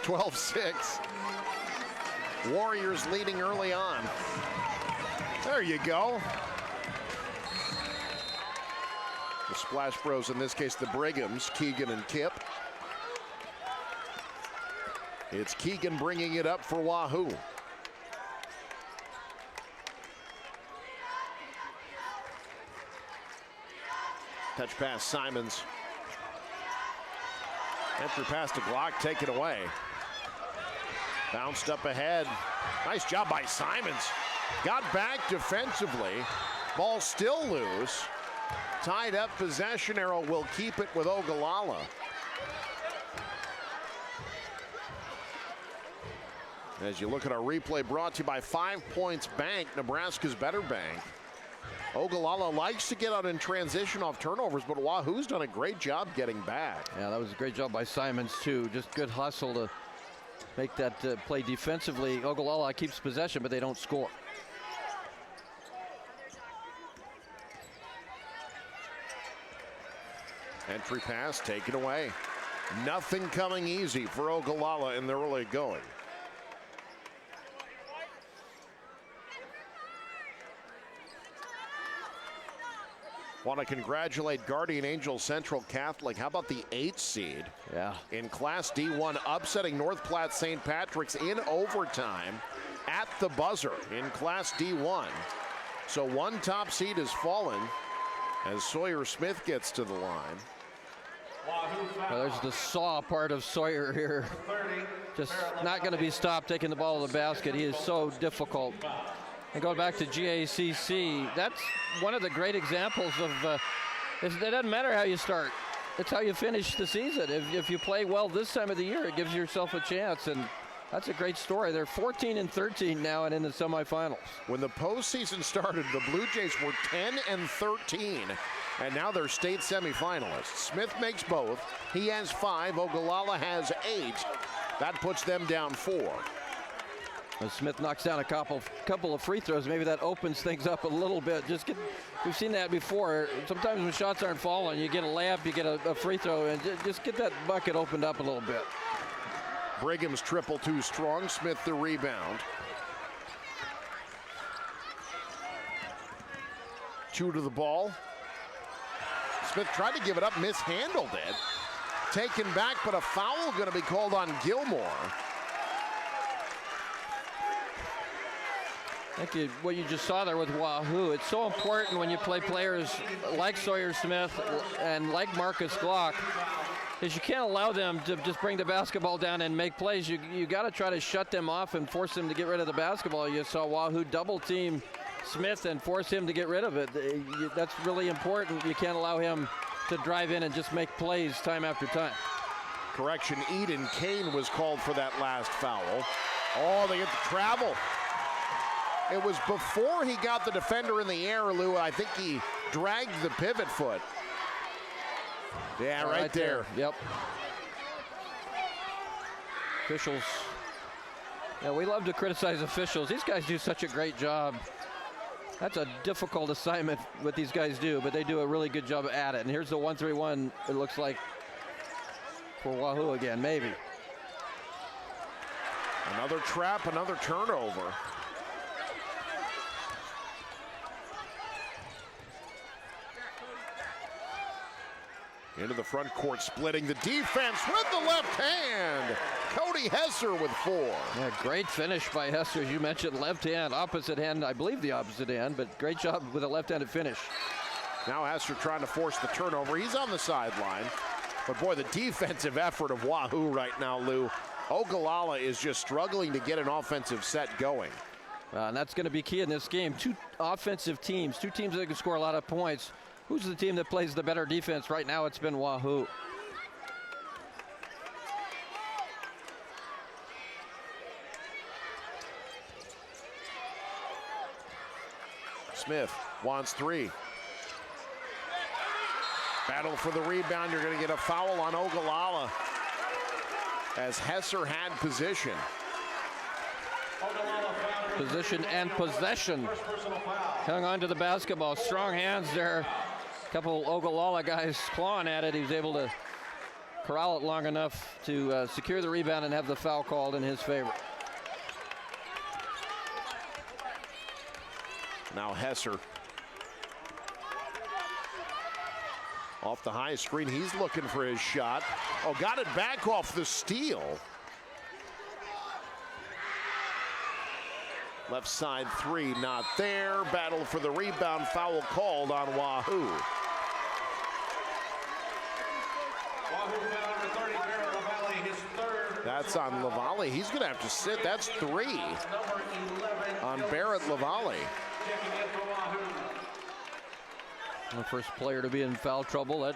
12-6. Warriors leading early on. There you go. The Splash Bros, in this case, the Brighams, Keegan and Kip. It's Keegan bringing it up for Wahoo. Touch pass, Simons. Entry pass to Glock, taken away. Bounced up ahead. Nice job by Simons. Got back defensively. Ball still loose. Tied up possession arrow will keep it with Ogallala. As you look at our replay, brought to you by 5 Points Bank, Nebraska's better bank. Ogallala likes to get out in transition off turnovers, but Wahoo's done a great job getting back.
Yeah, that was a great job by Simons, too. Just good hustle to make that play defensively. Ogallala keeps possession, but they don't score.
Entry pass taken away. Nothing coming easy for Ogallala in the early going. Want to congratulate Guardian Angel Central Catholic. How about the 8th seed?
Yeah.
In Class D1, upsetting North Platte St. Patrick's in overtime at the buzzer in Class D1. So one top seed has fallen as Sawyer Smith gets to the line.
Well, there's the saw part of Sawyer here. Just not going to be stopped taking the ball to the basket. He is so difficult. And going back to GACC, that's one of the great examples of, it doesn't matter how you start. It's how you finish the season. If you play well this time of the year, it gives yourself a chance. And that's a great story. They're 14-13 now and in the semifinals.
When the postseason started, the Blue Jays were 10-13, and now they're state semifinalists. Smith makes both. He has 5. Ogallala has 8. That puts them down 4.
As Smith knocks down a couple of free throws, maybe that opens things up a little bit. We've seen that before. Sometimes when shots aren't falling, you get a layup, you get a free throw, and just get that bucket opened up a little bit.
Brigham's triple too strong. Smith the rebound. 2 to the ball. Smith tried to give it up, mishandled it. Taken back, but a foul going to be called on Gilmore.
I think what you just saw there with Wahoo, it's so important when you play players like Sawyer Smith and like Marcus Glock, is you can't allow them to just bring the basketball down and make plays. You got to try to shut them off and force them to get rid of the basketball. You saw Wahoo double team Smith and force him to get rid of it. That's really important. You can't allow him to drive in and just make plays time after time.
Correction, Eden Kane was called for that last foul. Oh, they get the travel. It was before he got the defender in the air, Lou. I think he dragged the pivot foot. Yeah, right there.
Yep. Officials. Yeah, we love to criticize officials. These guys do such a great job. That's a difficult assignment what these guys do, but they do a really good job at it. And here's the 1-3-1, it looks like, for Wahoo again, maybe.
Another trap, another turnover. Into the front court, splitting the defense with the left hand. Cody Hesser with 4.
Yeah, great finish by Hesser. As you mentioned, left hand, opposite hand, I believe the opposite hand, but great job with a left-handed finish.
Now Hesser trying to force the turnover. He's on the sideline. But boy, the defensive effort of Wahoo right now, Lou. Ogallala is just struggling to get an offensive set going.
And that's going to be key in this game. 2 offensive teams, 2 teams that can score a lot of points. Who's the team that plays the better defense? Right now, it's been Wahoo.
Smith wants 3. Battle for the rebound. You're going to get a foul on Ogallala as Hesser had position.
Position and possession. Hung on to the basketball. Strong hands there. A couple Ogallala guys clawing at it. He was able to corral it long enough to secure the rebound and have the foul called in his favor.
Now Hesser. Off the high screen, he's looking for his shot. Oh, got it back off the steal. Left side three, not there. Battle for the rebound, foul called on Wahoo. That's on Lavalle. He's going to have to sit. That's 3 on Barrett Lavalle.
The first player to be in foul trouble.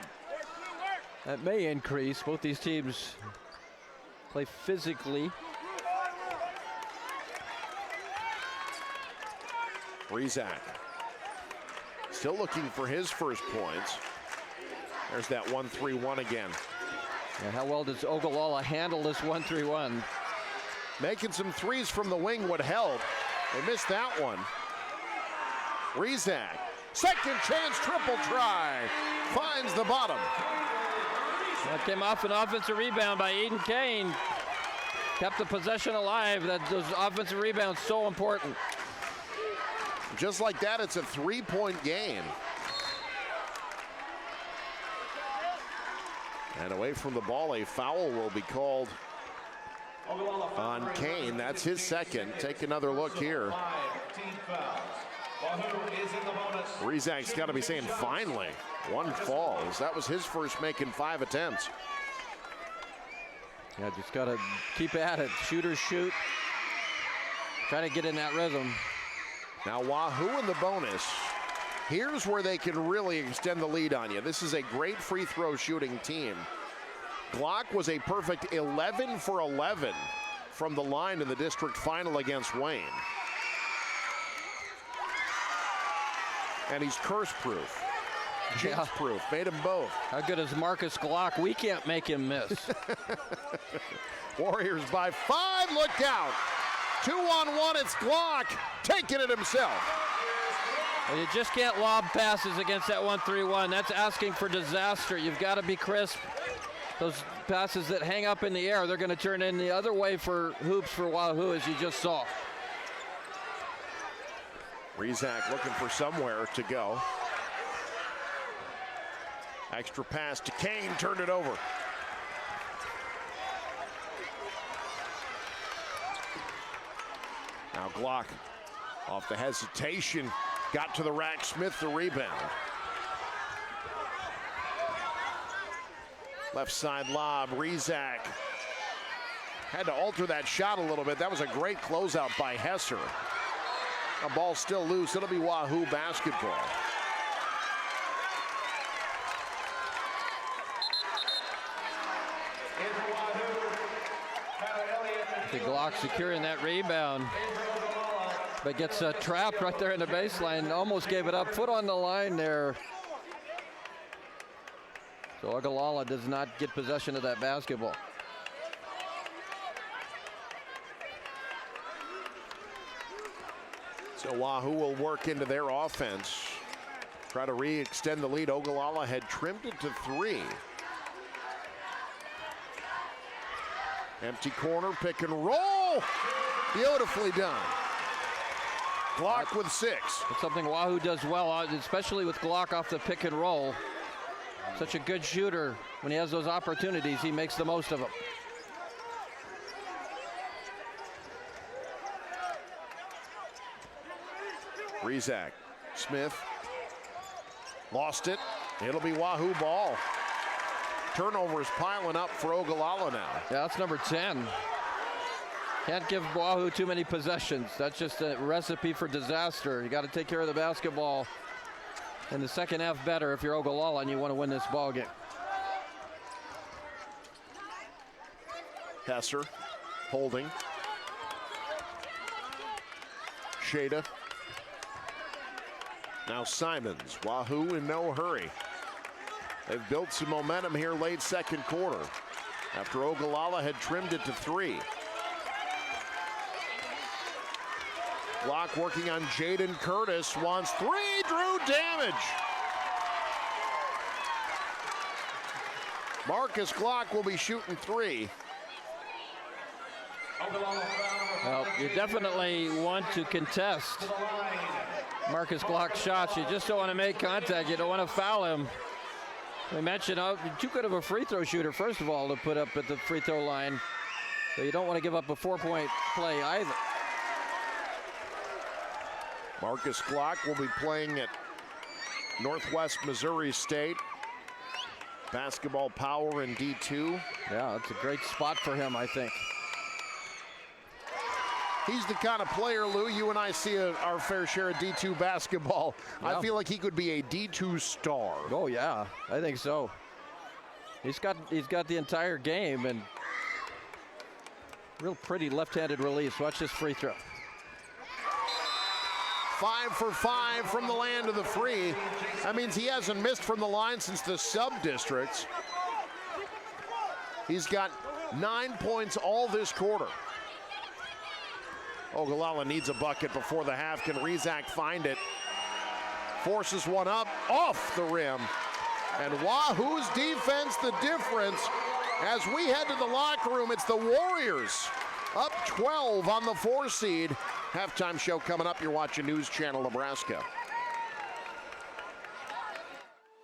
That may increase. Both these teams play physically.
Rizak still looking for his first points. There's that 1-3-1 again.
And how well does Ogallala handle this 1-3-1?
Making some threes from the wing would help. They missed that one. Rizak, second chance triple try. Finds the bottom.
That came off an offensive rebound by Eden Kane. Kept the possession alive. Those offensive rebounds so important.
Just like that, it's a 3-point game. And away from the ball, a foul will be called on Kane. That's his second. Take another look here. Rizak's got to be saying, finally, one falls. That was his first making 5 attempts.
Yeah, just got to keep at it. Shooters shoot. Try to get in that rhythm.
Now Wahoo in the bonus. Here's where they can really extend the lead on you. This is a great free throw shooting team. Glock was a perfect 11 for 11 from the line in the district final against Wayne. And he's curse-proof, jinx-proof, made them both.
How good is Marcus Glock? We can't make him miss.
Warriors by 5, look out. 2-on-1, it's Glock taking it himself.
Well, you just can't lob passes against that 1-3-1. That's asking for disaster. You've got to be crisp. Those passes that hang up in the air, they're going to turn in the other way for hoops for Wahoo, as you just saw.
Rizak looking for somewhere to go. Extra pass to Kane, turned it over. Now Glock off the hesitation, got to the rack, Smith the rebound. Left side lob, Rizak had to alter that shot a little bit. That was a great closeout by Hesser. The ball still loose, it'll be Wahoo basketball.
The Glock securing that rebound, but gets trapped right there in the baseline. Almost gave it up. Foot on the line there. So Ogallala does not get possession of that basketball.
So Wahoo will work into their offense. Try to re-extend the lead. Ogallala had trimmed it to 3. Empty corner, pick and roll. Beautifully done. Glock with 6.
It's something Wahoo does well, especially with Glock off the pick and roll. Such a good shooter. When he has those opportunities, he makes the most of them.
Rizak, Smith, lost it. It'll be Wahoo ball. Turnovers piling up for Ogallala now.
Yeah, that's number 10. Can't give Wahoo too many possessions. That's just a recipe for disaster. You got to take care of the basketball in the second half better if you're Ogallala and you want to win this ball game.
Hesser holding. Shada. Now Simons. Wahoo in no hurry. They've built some momentum here late second quarter after Ogallala had trimmed it to 3. Glock working on Jaden Curtis, wants 3, drew damage. Marcus Glock will be shooting 3.
Well, you definitely want to contest Marcus Glock's shots. You just don't want to make contact. You don't want to foul him. We mentioned too good of a free throw shooter, first of all, to put up at the free throw line. So you don't want to give up a 4-point play either.
Marcus Glock will be playing at Northwest Missouri State. Basketball power in D2.
Yeah, it's a great spot for him, I think.
He's the kind of player, Lou, you and I see our fair share of D2 basketball. Yeah. I feel like he could be a D2 star.
Oh, yeah, I think so. He's got the entire game, and real pretty left-handed release. Watch this free throw.
5 for 5 from the land of the free. That means he hasn't missed from the line since the sub-districts. He's got 9 points all this quarter. Ogallala needs a bucket before the half. Can Rizak find it? Forces one up, off the rim. And Wahoo's defense the difference. As we head to the locker room, it's the Warriors up 12 on the 4 seed. Halftime show coming up. You're watching News Channel Nebraska.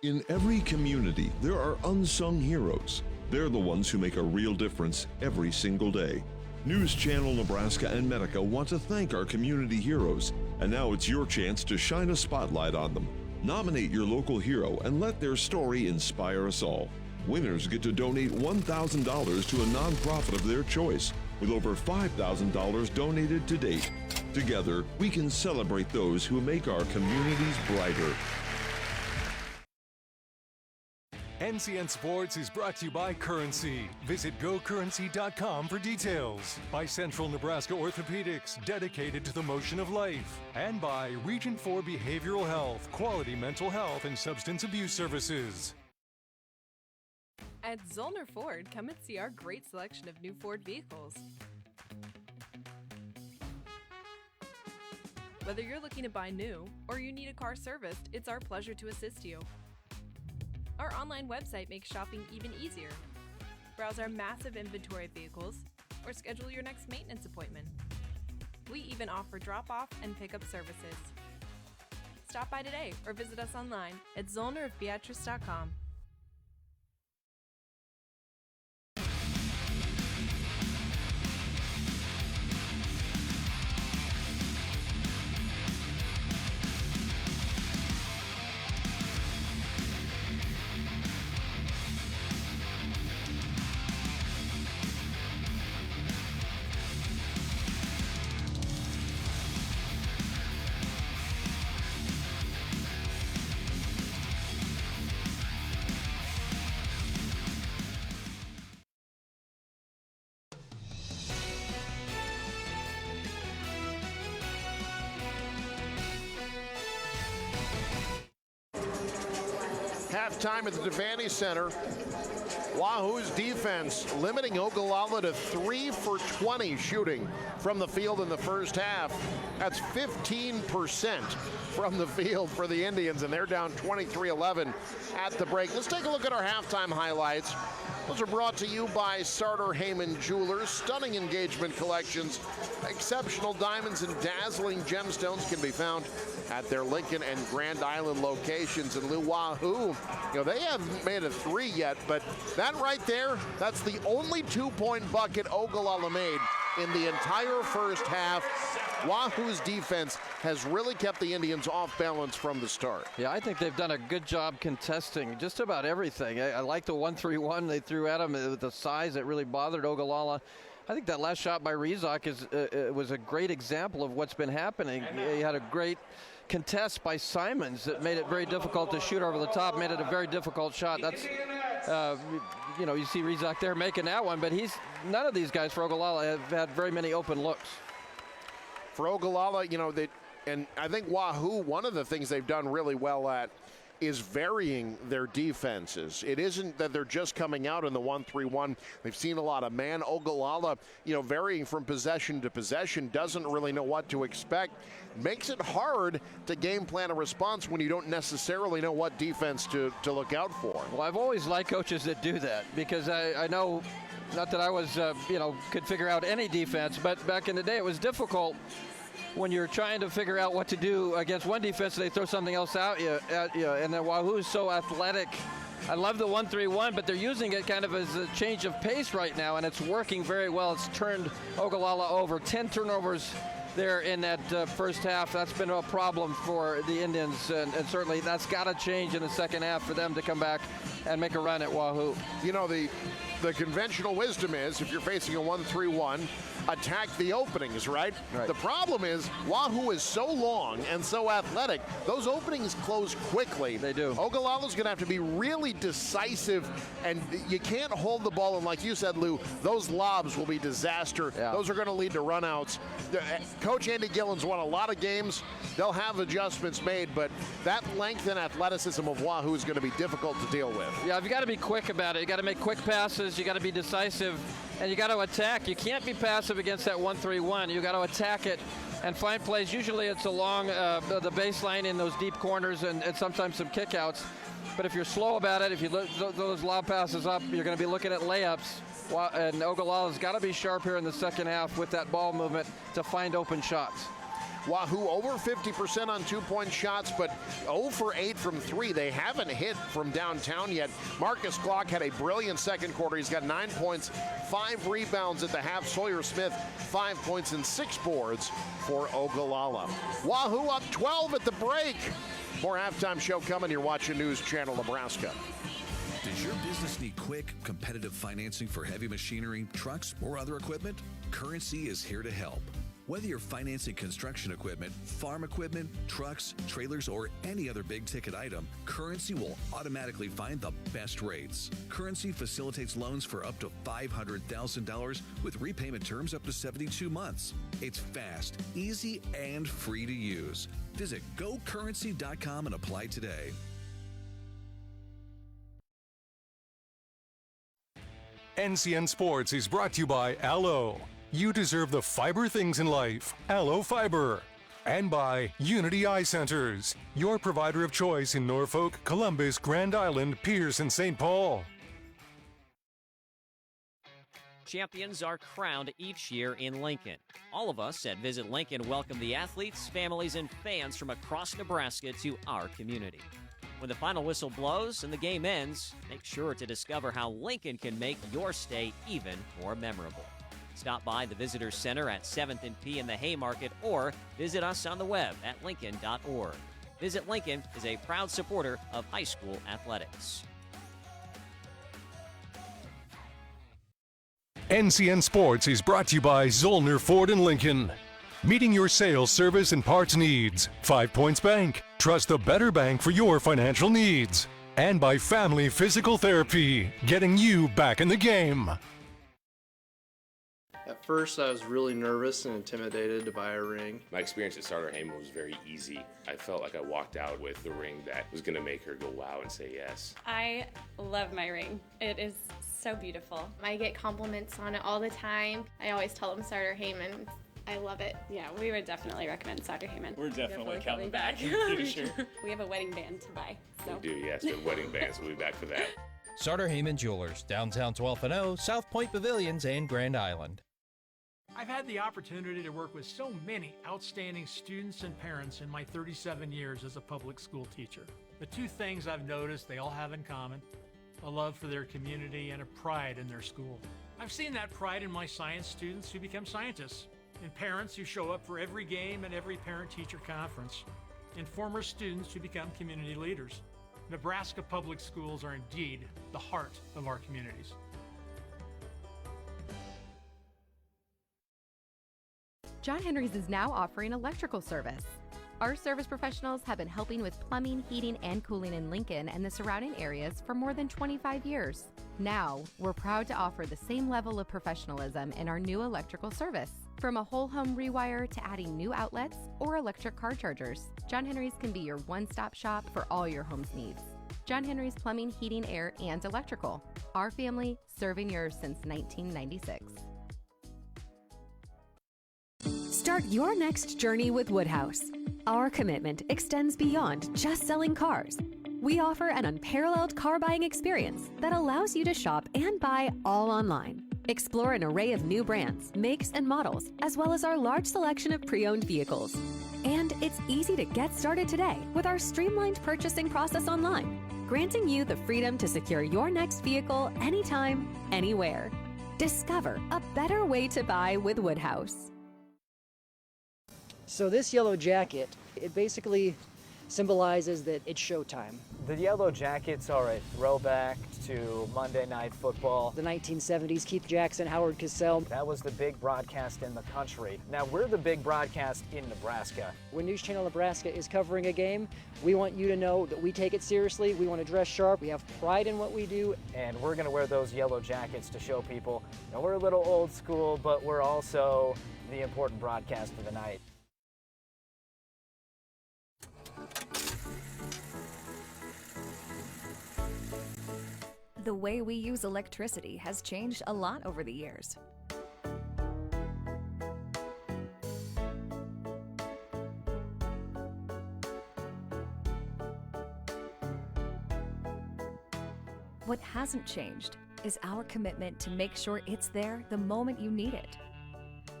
In every community, there are unsung heroes. They're the ones who make a real difference every single day. News Channel Nebraska and Medica want to thank our community heroes, and now it's your chance to shine a spotlight on them. Nominate your local hero and let their story inspire us all. Winners get to donate $1,000 to a nonprofit of their choice, with over $5,000 donated to date. Together, we can celebrate those who make our communities brighter.
NCN Sports is brought to you by Currency. Visit GoCurrency.com for details. By Central Nebraska Orthopedics, dedicated to the motion of life. And by Region 4 Behavioral Health, quality mental health and substance abuse services.
At Zollner Ford, come and see our great selection of new Ford vehicles. Whether you're looking to buy new or you need a car serviced, it's our pleasure to assist you. Our online website makes shopping even easier. Browse our massive inventory of vehicles or schedule your next maintenance appointment. We even offer drop-off and pickup services. Stop by today or visit us online at zollnerofbeatrice.com.
Halftime at the Devaney Center. Wahoo's defense limiting Ogallala to 3 for 20 shooting from the field in the first half. That's 15% from the field for the Indians, and they're down 23-11 at the break. Let's take a look at our halftime highlights. Those are brought to you by Sartor Heyman Jewelers. Stunning engagement collections, exceptional diamonds and dazzling gemstones can be found at their Lincoln and Grand Island locations. And Lou, Wahoo, they haven't made a 3 yet, but that right there, that's the only 2-point bucket Ogallala made in the entire first half. Wahoo's defense has really kept the Indians off balance from the start.
Yeah, I think they've done a good job contesting just about everything. I like the 1-3-1 they threw at them with the size that really bothered Ogallala. I think that last shot by Rizak was a great example of what's been happening. He had a great contest by Simons that made it very difficult to shoot over the top, made it a very difficult shot. That's, you see Rizak there making that one, but none of these guys for Ogallala have had very many open looks.
For Ogallala, and I think Wahoo, one of the things they've done really well at is varying their defenses. It isn't that they're just coming out in the 1-3-1. They've seen a lot of man. Ogallala, varying from possession to possession, doesn't really know what to expect. Makes it hard to game plan a response when you don't necessarily know what defense to look out for.
Well, I've always liked coaches that do that, because I know, not that I was, could figure out any defense, but back in the day it was difficult when you're trying to figure out what to do against one defense, they throw something else at you. And then Wahoo is so athletic. I love the 1-3-1, but they're using it kind of as a change of pace right now, and it's working very well. It's turned Ogallala over. 10 turnovers there in that first half. That's been a problem for the Indians, and certainly that's got to change in the second half for them to come back and make a run at Wahoo.
You know, the conventional wisdom is if you're facing a 1-3-1, attack the openings, right? The problem is Wahoo is so long and so athletic, those openings close quickly.
They do.
Ogallala's going to have to be really decisive, and you can't hold the ball, and like you said, Lou, those lobs will be disaster.
Yeah.
Those are going to lead to runouts. Coach Andy Gillen's won a lot of games. They'll have adjustments made, but that length and athleticism of Wahoo is going to be difficult to deal with.
Yeah, you've got to be quick about it. You got to make quick passes. You got to be decisive, and you got to attack. You can't be passive against that 1-3-1. You got to attack it and find plays. Usually it's along the baseline in those deep corners and sometimes some kickouts. But if you're slow about it, if you look those lob passes up, you're going to be looking at layups. And Ogallala's got to be sharp here in the second half with that ball movement to find open shots.
Wahoo over 50% on two-point shots, but 0 for 8 from 3. They haven't hit from downtown yet. Marcus Glock had a brilliant second quarter. He's got 9 points, 5 rebounds at the half. Sawyer Smith, 5 points and 6 boards for Ogallala. Wahoo up 12 at the break. More halftime show coming. You're watching News Channel Nebraska.
Does your business need quick, competitive financing for heavy machinery, trucks, or other equipment? Currency is here to help. Whether you're financing construction equipment, farm equipment, trucks, trailers, or any other big-ticket item, Currency will automatically find the best rates. Currency facilitates loans for up to $500,000 with repayment terms up to 72 months. It's fast, easy, and free to use. Visit GoCurrency.com and apply today.
NCN Sports is brought to you by Aloe. You deserve the fiber things in life. Aloe Fiber. And by Unity Eye Centers, your provider of choice in Norfolk, Columbus, Grand Island, Pierce, and St. Paul.
Champions are crowned each year in Lincoln. All of us at Visit Lincoln welcome the athletes, families, and fans from across Nebraska to our community. When the final whistle blows and the game ends, make sure to discover how Lincoln can make your stay even more memorable. Stop by the Visitor Center at 7th and P in the Haymarket or visit us on the web at lincoln.org. Visit Lincoln is a proud supporter of high school athletics.
NCN Sports is brought to you by Zollner Ford and Lincoln. Meeting your sales, service, and parts needs. 5 Points Bank. Trust the better bank for your financial needs. And by Family Physical Therapy, getting you back in the game.
At first, I was really nervous and intimidated to buy a ring.
My experience at Starter Heyman was very easy. I felt like I walked out with the ring that was going to make her go wow and say yes.
I love my ring. It is so beautiful. I get compliments on it all the time. I always tell them Starter Heyman. I love it.
Yeah, we would definitely recommend Starter Heyman.
We're definitely coming back. Sure.
We have a wedding band to buy. So.
We do, yes, the wedding bands. We'll be back for that.
Starter Heyman Jewelers, downtown 12th and O, South Point Pavilions, and Grand Island.
I've had the opportunity to work with so many outstanding students and parents in my 37 years as a public school teacher. The two things I've noticed they all have in common: a love for their community and a pride in their school. I've seen that pride in my science students who become scientists, in parents who show up for every game and every parent-teacher conference, in former students who become community leaders. Nebraska public schools are indeed the heart of our communities.
John Henry's is now offering electrical service. Our service professionals have been helping with plumbing, heating, and cooling in Lincoln and the surrounding areas for more than 25 years. Now, we're proud to offer the same level of professionalism in our new electrical service. From a whole home rewire to adding new outlets or electric car chargers, John Henry's can be your one-stop shop for all your home's needs. John Henry's Plumbing, Heating, Air, and Electrical. Our family serving yours since 1996.
Start your next journey with Woodhouse. Our commitment extends beyond just selling cars. We offer an unparalleled car buying experience that allows you to shop and buy all online. Explore an array of new brands, makes, and models, as well as our large selection of pre-owned vehicles. And it's easy to get started today with our streamlined purchasing process online, granting you the freedom to secure your next vehicle anytime, anywhere. Discover a better way to buy with Woodhouse.
So this yellow jacket, it basically symbolizes that it's showtime.
The Yellow Jackets are a throwback to Monday Night Football.
The 1970s, Keith Jackson, Howard Cosell.
That was the big broadcast in the country. Now we're the big broadcast in Nebraska.
When News Channel Nebraska is covering a game, we want you to know that we take it seriously. We want to dress sharp. We have pride in what we do.
And we're going to wear those yellow jackets to show people, you know, we're a little old school, but we're also the important broadcast of the night.
The way we use electricity has changed a lot over the years. What hasn't changed is our commitment to make sure it's there the moment you need it.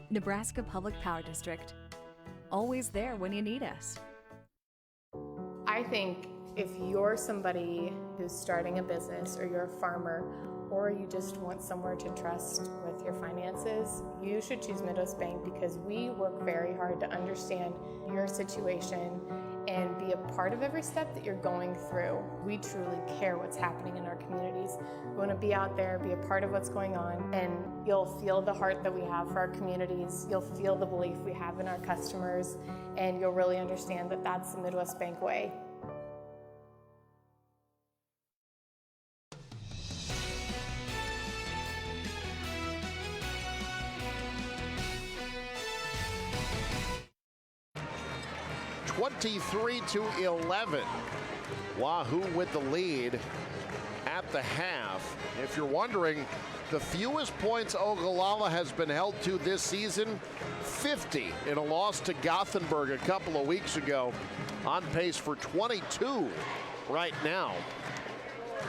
Nebraska Public Power District, always there when you need us.
I think if you're somebody who's starting a business, or you're a farmer, or you just want somewhere to trust with your finances, you should choose Midwest Bank, because we work very hard to understand your situation and be a part of every step that you're going through. We truly care what's happening in our communities. We want to be out there, be a part of what's going on, and you'll feel the heart that we have for our communities. You'll feel the belief we have in our customers, and you'll really understand that that's the Midwest Bank way.
(23-11). Wahoo with the lead at the half. If you're wondering, the fewest points Ogallala has been held to this season, 50 in a loss to Gothenburg a couple of weeks ago. On pace for 22 right now.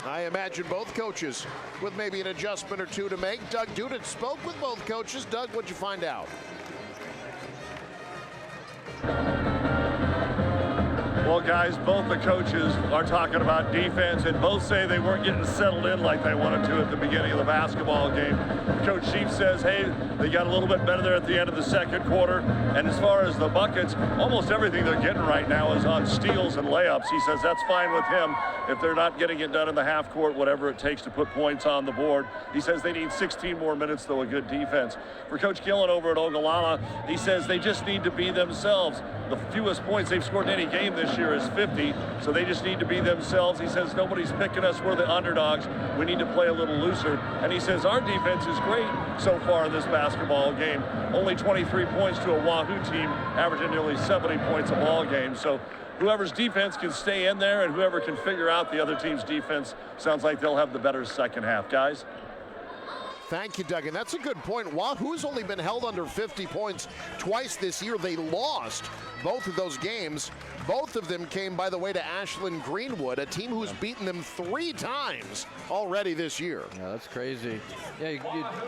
I imagine both coaches with maybe an adjustment or two to make. Doug Duda spoke with both coaches. Doug, what'd you find out?
Well, guys, both the coaches are talking about defense, and both say they weren't getting settled in like they wanted to at the beginning of the basketball game. Coach Sheep says, hey, they got a little bit better there at the end of the second quarter. And as far as the buckets, almost everything they're getting right now is on steals and layups. He says that's fine with him if they're not getting it done in the half court, whatever it takes to put points on the board. He says they need 16 more minutes, though, a good defense. For Coach Gillen over at Ogallala, he says they just need to be themselves. The fewest points they've scored in any game this year is 50, so they just need to be themselves. He says nobody's picking us, we're the underdogs, we need to play a little looser. And he says our defense is great so far in this basketball game. Only 23 points to a Wahoo team, averaging nearly 70 points a ball game. So whoever's defense can stay in there, and whoever can figure out the other team's defense, sounds like they'll have the better second half. Guys?
Thank you, Doug. And that's a good point. Wahoo's only been held under 50 points twice this year. They lost both of those games. Both of them came, by the way, to Ashland Greenwood, a team who's beaten them 3 times already this year.
Yeah, that's crazy. Yeah,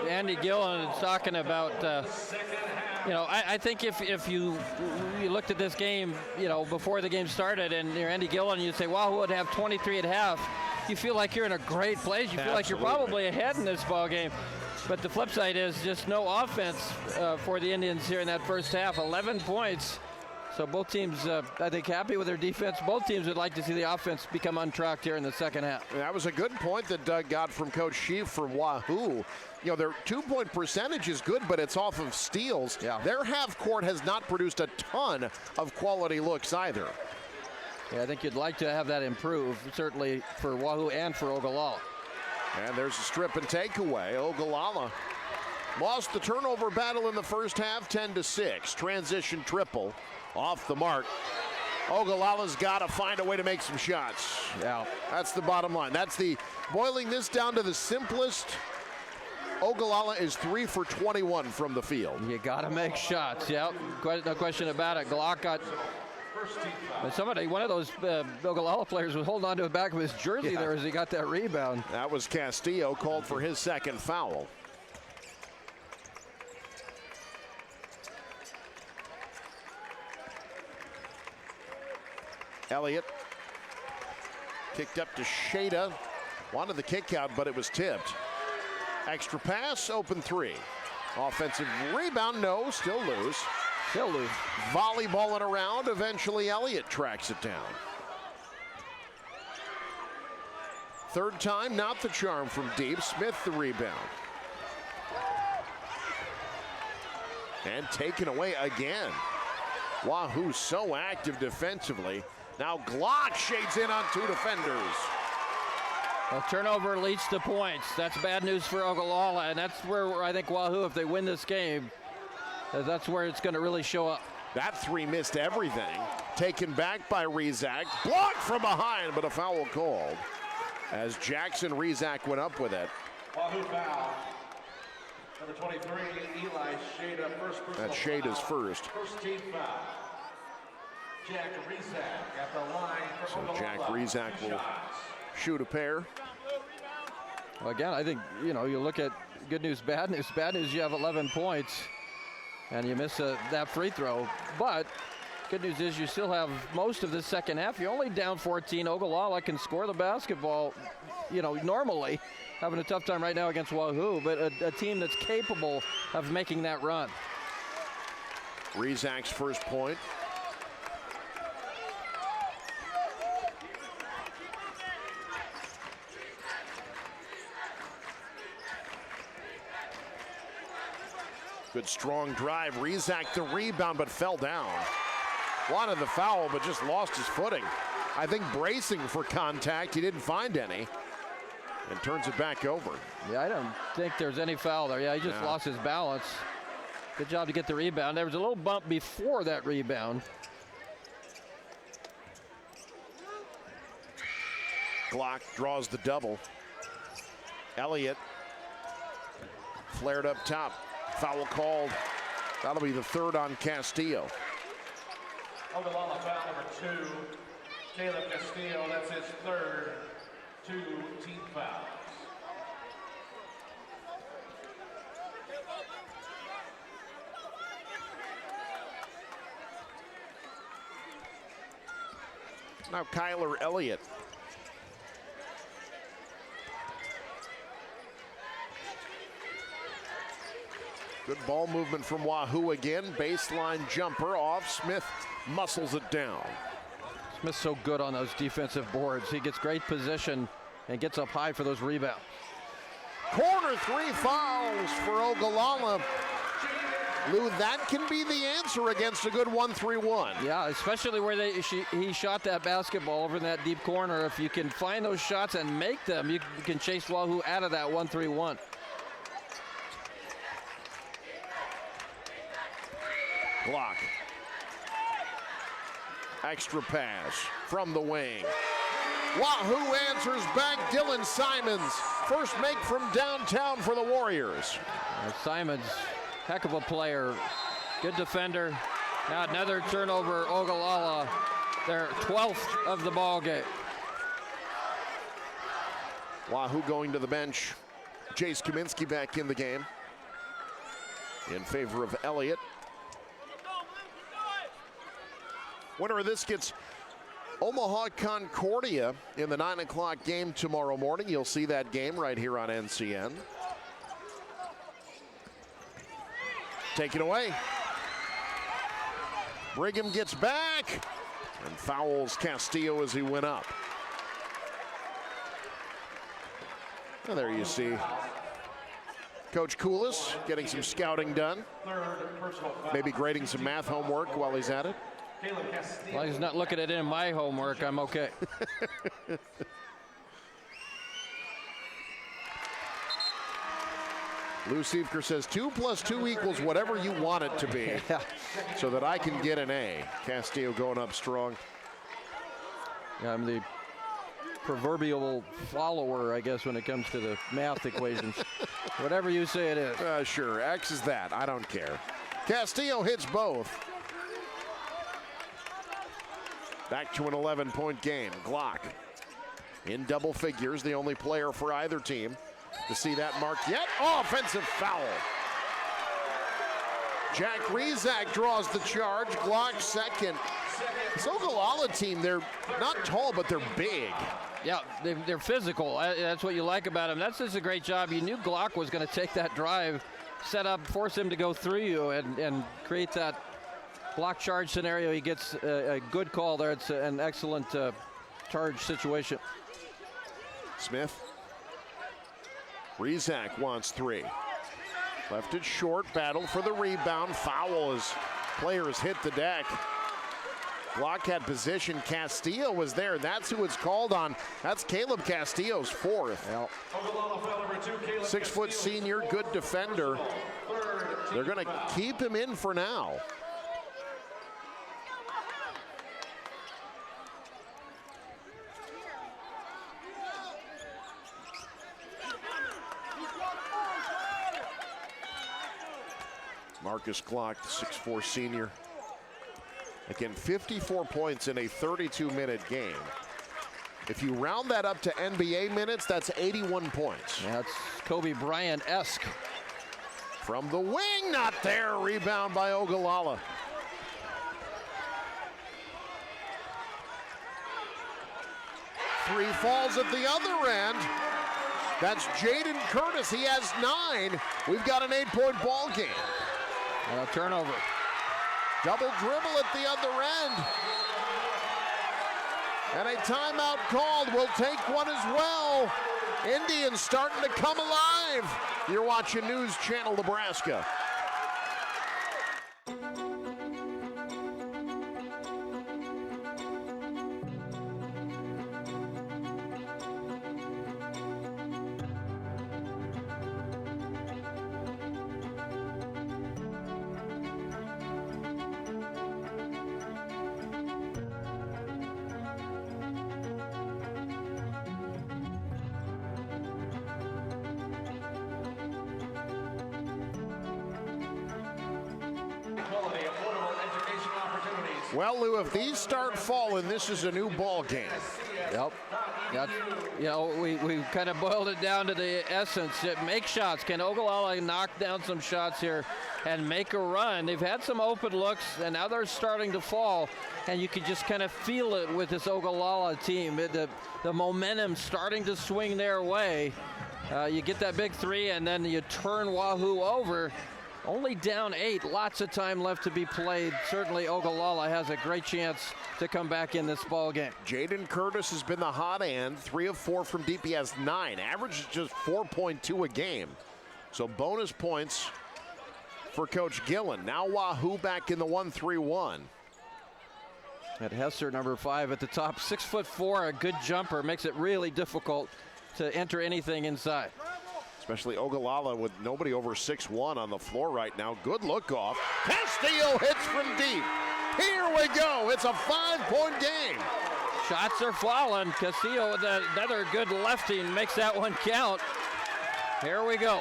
Andy Gillen is talking about, you know, I think if you looked at this game, you know, before the game started, and you're Andy Gillen, you'd say, Wahoo would have 23 at half. You feel like you're in a great place. You feel like you're probably ahead in this ball game. But the flip side is just no offense for the Indians here in that first half. 11 points. So both teams, I think, happy with their defense. Both teams would like to see the offense become untracked here in the second half.
That was a good point that Doug got from Coach Sheep from Wahoo. You know, their 2-point percentage is good, but it's off of steals. Yeah. Their half court has not produced a ton of quality looks either.
Yeah, I think you'd like to have that improve, certainly for Wahoo and for Ogallala.
And there's a strip and takeaway. Ogallala lost the turnover battle in the first half, 10-6. Transition triple off the mark. Ogallala's got to find a way to make some shots.
Yeah.
That's the bottom line. That's the, boiling this down to the simplest, Ogallala is 3 for 21 from the field.
You got to make shots, yeah, no question about it. Glock got, one of those Ogallala players was holding on to the back of his jersey there as he got that rebound.
That was Castillo, called for his second foul. Elliott kicked up to Shada. Wanted the kick out, but it was tipped. Extra pass, open three. Offensive rebound, no, still loose.
Still loose.
Volleyballing around, eventually Elliott tracks it down. Third time, not the charm from deep. Smith the rebound. And taken away again. Wahoo so active defensively. Now Glock shades in on two defenders.
A turnover leads to points. That's bad news for Ogallala, and that's where I think Wahoo, if they win this game, that's where it's going to really show up.
That three missed everything. Taken back by Rizak. Blocked from behind, but a foul called. As Jackson Rizak went up with it.
Wahoo foul. Number 23, Eli Shada, first personal
That Shada's first.
First team foul. Jack Rizak at the line for Ogallala.
Jack Rizak will shoot a pair.
Well, again, I think, you look at good news, bad news. Bad news, you have 11 points, and you miss that free throw. But good news is you still have most of the second half. You're only down 14. Ogallala can score the basketball, normally. Having a tough time right now against Wahoo, but a team that's capable of making that run.
Rizak's first point. Good strong drive. Rizak the rebound, but fell down. Wanted the foul, but just lost his footing. I think bracing for contact. He didn't find any. And turns it back over.
Yeah, I don't think there's any foul there. Yeah, he just lost his balance. Good job to get the rebound. There was a little bump before that rebound.
Glock draws the double. Elliott flared up top. Foul called. That'll be the third on Castillo.
Ogallala foul number 2. Caleb Castillo, that's his third. 2 team fouls.
Now Kyler Elliott. Good ball movement from Wahoo again. Baseline jumper off. Smith muscles it down.
Smith's so good on those defensive boards. He gets great position and gets up high for those rebounds.
Corner three fouls for Ogallala. Lou, that can be the answer against a good 1-3-1.
Yeah, especially where he shot that basketball over in that deep corner. If you can find those shots and make them, you can chase Wahoo out of that 1-3-1.
Block. Extra pass from the wing. Wahoo answers back. Dylan Simons. First make from downtown for the Warriors.
Simons, heck of a player. Good defender. Now another turnover. Ogallala, their 12th of the ball game.
Wahoo going to the bench. Jace Kaminsky back in the game in favor of Elliott. Winner of this gets Omaha Concordia in the 9 o'clock game tomorrow morning. You'll see that game right here on NCN. Taken away. Brigham gets back and fouls Castillo as he went up. And there you see Coach Koulis getting some scouting done. Maybe grading some math homework while he's at it.
As long as he's not looking at it in my homework, I'm okay.
Lou Siefker says 2 + 2 equals whatever you want it to be, so that I can get an A. Castillo going up strong.
Yeah, I'm the proverbial follower, I guess, when it comes to the math equations. Whatever you say it is.
Sure, X is that. I don't care. Castillo hits both. Back to an 11-point game. Glock in double figures, the only player for either team to see that mark yet. Oh, offensive foul. Jack Rizak draws the charge. Glock second. This Ogallala team, they're not tall, but they're big.
Yeah, they're physical. That's what you like about them. That's just a great job. You knew Glock was going to take that drive, set up, force him to go through you, and create that block charge scenario. He gets a good call there. It's an excellent charge situation.
Smith. Rizak wants 3. Left it short, battle for the rebound. Foul as players hit the deck. Glock had position. Castillo was there. That's who it's called on. That's Caleb Castillo's 4th. 6-foot senior, good defender. They're going to keep him in for now. Marcus Glock, the 6'4" senior. Again, 54 points in a 32-minute game. If you round that up to NBA minutes, that's 81 points.
Yeah, that's Kobe Bryant-esque.
From the wing, not there. Rebound by Ogallala. Three falls at the other end. That's Jaden Curtis. He has 9. We've got an 8-point ball game.
Turnover.
Double dribble at the other end. And a timeout called. We'll take one as well. Indians starting to come alive. You're watching News Channel Nebraska. Well, Lou, if these start falling, this is a new ball game.
Yep. We kind of boiled it down to the essence. Make shots. Can Ogallala knock down some shots here and make a run? They've had some open looks, and now they're starting to fall, and you can just kind of feel it with this Ogallala team. The momentum starting to swing their way. You get that big 3, and then you turn Wahoo over. Only down 8, lots of time left to be played. Certainly Ogallala has a great chance to come back in this ball game.
Jaden Curtis has been the hot hand, 3 of 4 from deep. He has 9. Average is just 4.2 a game. So bonus points for Coach Gillen. Now Wahoo back in the 1-3-1.
At Hesser, number 5 at the top, 6'4", a good jumper, makes it really difficult to enter anything inside.
Especially Ogallala with nobody over 6'1" on the floor right now. Good look off. Castillo hits from deep. Here we go. It's a 5-point game.
Shots are falling. Castillo with another good lefty makes that one count. Here we go.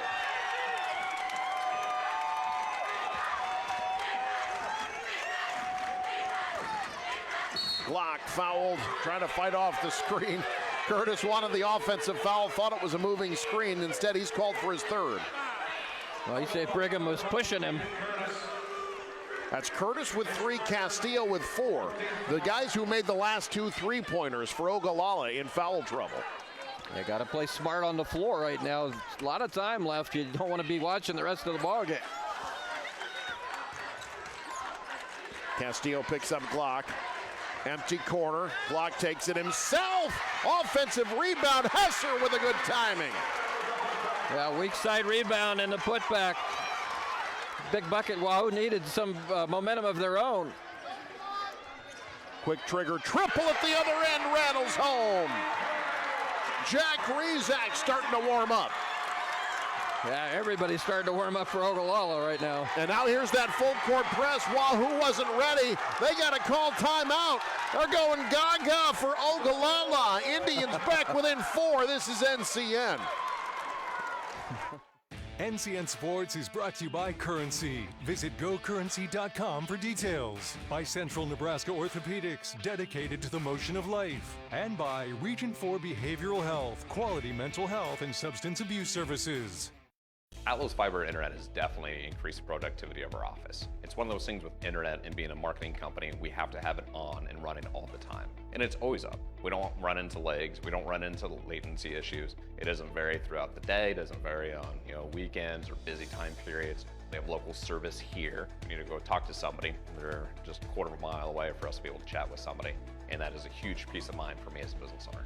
Glock fouled, trying to fight off the screen. Curtis wanted the offensive foul, thought it was a moving screen. Instead, he's called for his 3rd.
Well, you say Brigham was pushing him.
That's Curtis with 3, Castillo with 4. The guys who made the last 2 3-pointers for Ogallala in foul trouble.
You got to play smart on the floor right now. A lot of time left. You don't want to be watching the rest of the ball game.
Castillo picks up Glock. Empty corner. Glock takes it himself. Offensive rebound. Hesser with a good timing.
Yeah, weak side rebound and the putback. Big bucket. Wahoo needed some momentum of their own.
Quick trigger. Triple at the other end. Rattles home. Jack Rizak starting to warm up.
Yeah, everybody's starting to warm up for Ogallala right now.
And now here's that full court press. Wahoo wasn't ready. They got to call timeout. They're going gaga for Ogallala. Indians back within 4. This is NCN.
NCN Sports is brought to you by Currency. Visit GoCurrency.com for details. By Central Nebraska Orthopedics, dedicated to the motion of life. And by Region 4 Behavioral Health, quality mental health and substance abuse services.
Atlo's fiber internet has definitely increased the productivity of our office. It's one of those things with internet and being a marketing company, we have to have it on and running all the time. And it's always up. We don't run into lags, we don't run into latency issues. It doesn't vary throughout the day, it doesn't vary on weekends or busy time periods. We have local service here. We need to go talk to somebody. They're just a quarter of a mile away for us to be able to chat with somebody. And that is a huge peace of mind for me as a business owner.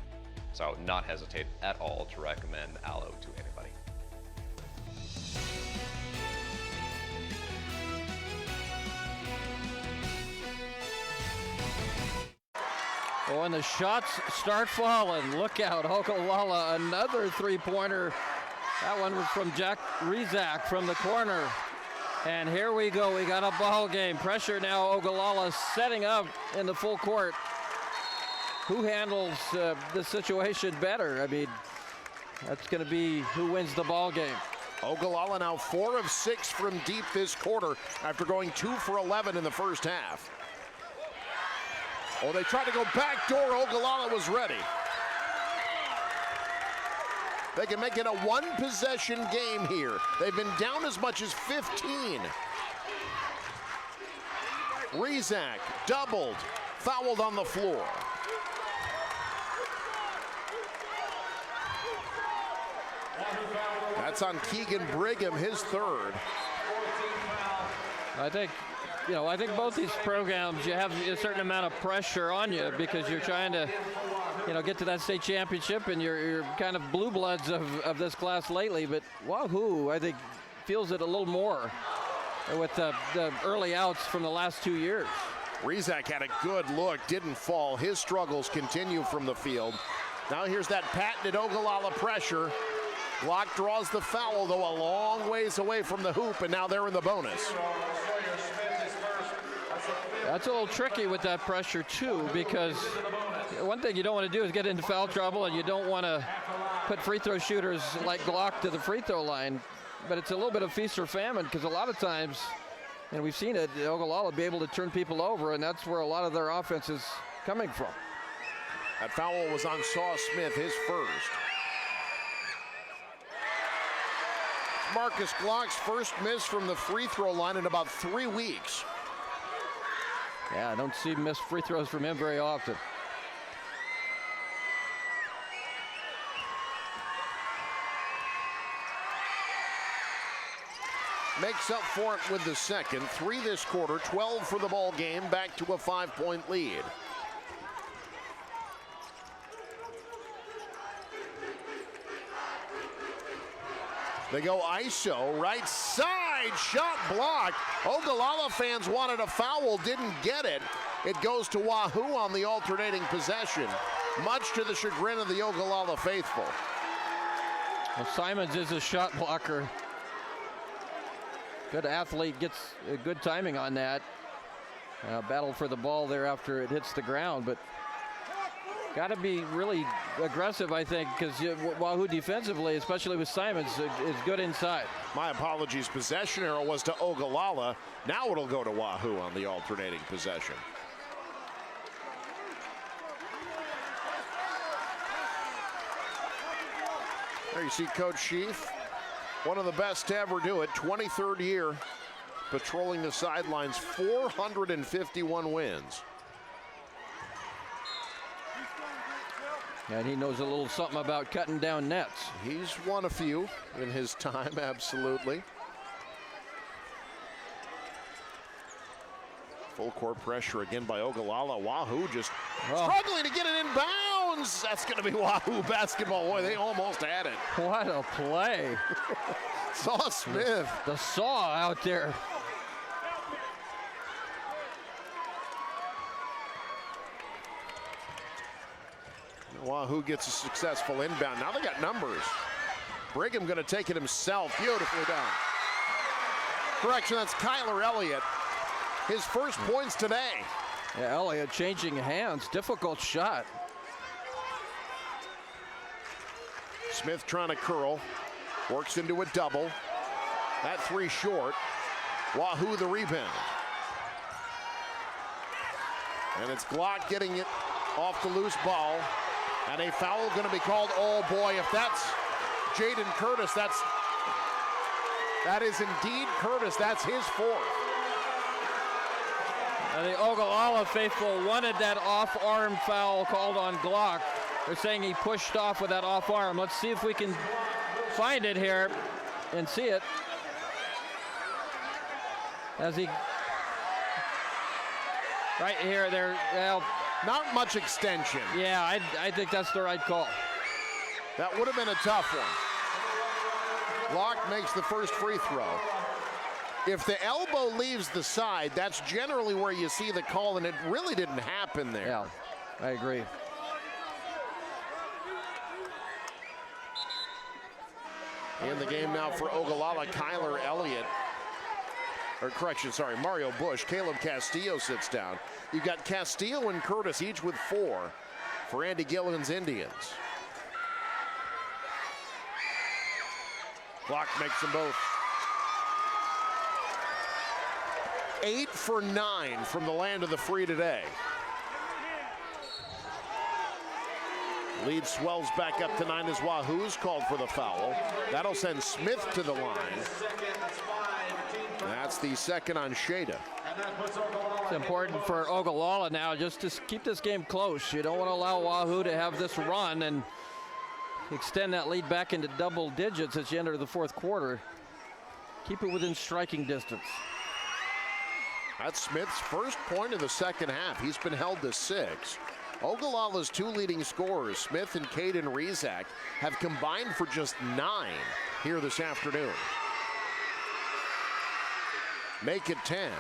So I would not hesitate at all to recommend Allo to anybody.
Oh, and the shots start falling. Look out, Ogallala, another three-pointer. That one was from Jack Rizak from the corner. And here we go, we got a ball game. Pressure now, Ogallala setting up in the full court. Who handles the situation better? I mean, that's going to be who wins the ball game.
Ogallala now 4 of 6 from deep this quarter after going 2 for 11 in the first half. Oh, they tried to go backdoor. Ogallala was ready. They can make it a one-possession game here. They've been down as much as 15. Rizak doubled, fouled on the floor. That's on Keegan Brigham, his third.
I think both these programs, you have a certain amount of pressure on you because you're trying to, get to that state championship, and you're kind of blue bloods of this class lately. But Wahoo, I think, feels it a little more with the early outs from the last 2 years.
Rizak had a good look, didn't fall. His struggles continue from the field. Now here's that patented Ogallala pressure. Glock draws the foul, though a long ways away from the hoop, and now they're in the bonus.
That's a little tricky with that pressure, too, because one thing you don't want to do is get into foul trouble, and you don't want to put free throw shooters like Glock to the free throw line. But it's a little bit of feast or famine, because a lot of times, and we've seen it, Ogallala be able to turn people over, and that's where a lot of their offense is coming from.
That foul was on Saw Smith, his first. Marcus Glock's first miss from the free throw line in about 3 weeks.
Yeah, I don't see missed free throws from him very often.
Makes up for it with the second. 3 this quarter, 12 for the ball game, back to a 5-point lead. They go ISO, right side, shot blocked. Ogallala fans wanted a foul, didn't get it. It goes to Wahoo on the alternating possession, much to the chagrin of the Ogallala faithful.
Well, Simons is a shot blocker. Good athlete, gets good timing on that. Battle for the ball there after it hits the ground, but got to be really aggressive, I think, because Wahoo defensively, especially with Simons, is good inside.
My apologies, possession arrow was to Ogallala. Now it'll go to Wahoo on the alternating possession. There you see Coach Sheaf, one of the best to ever do it, 23rd year, patrolling the sidelines, 451 wins.
And he knows a little something about cutting down nets.
He's won a few in his time, absolutely. Full court pressure again by Ogallala. Wahoo just struggling to get it in bounds. That's going to be Wahoo basketball. Boy, they almost had it.
What a play.
Saw Smith.
The saw out there.
Wahoo gets a successful inbound. Now they got numbers. Brigham going to take it himself. Beautifully done. Correction, that's Kyler Elliott. His first points today.
Yeah, Elliott changing hands. Difficult shot.
Smith trying to curl. Works into a double. That 3 short. Wahoo the rebound. And it's Glock getting it off the loose ball. And a foul going to be called. Oh boy, if that's Jaden Curtis, that's That is indeed Curtis. That's his fourth.
And the Ogallala faithful wanted that off-arm foul called on Glock. They're saying he pushed off with that off-arm. Let's see if we can find it here and see it. As he, right here, there, well.
Not much extension.
Yeah, I think that's the right call.
That would have been a tough one. Glock makes the first free throw. If the elbow leaves the side, that's generally where you see the call, and it really didn't happen there.
Yeah, I agree.
In the game now for Ogallala, Kyler Elliott. Mario Bush. Caleb Castillo sits down. You've got Castillo and Curtis each with 4 for Andy Gilligan's Indians. Glock makes them both. 8 for 9 from the land of the free today. Lead swells back up to 9 as Wahoo's called for the foul. That'll send Smith to the line. That's the second on Shada.
It's important for Ogallala now just to keep this game close. You don't want to allow Wahoo to have this run and extend that lead back into double digits as you enter the fourth quarter. Keep it within striking distance.
That's Smith's first point of the second half. He's been held to 6. Ogallala's 2 leading scorers, Smith and Caden Rezak, have combined for just 9 here this afternoon. Make it 10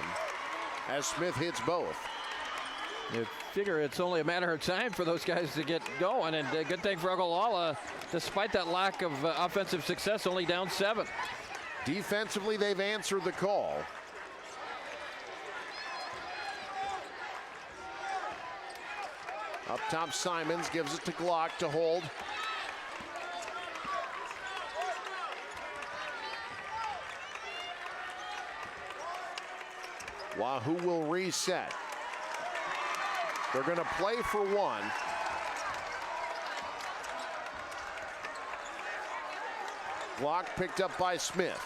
as Smith hits both.
You figure it's only a matter of time for those guys to get going, and a good thing for Ogallala, despite that lack of offensive success, only down 7.
Defensively, they've answered the call. Up top, Simons gives it to Glock to hold. Wahoo will reset. They're going to play for 1. Glock picked up by Smith.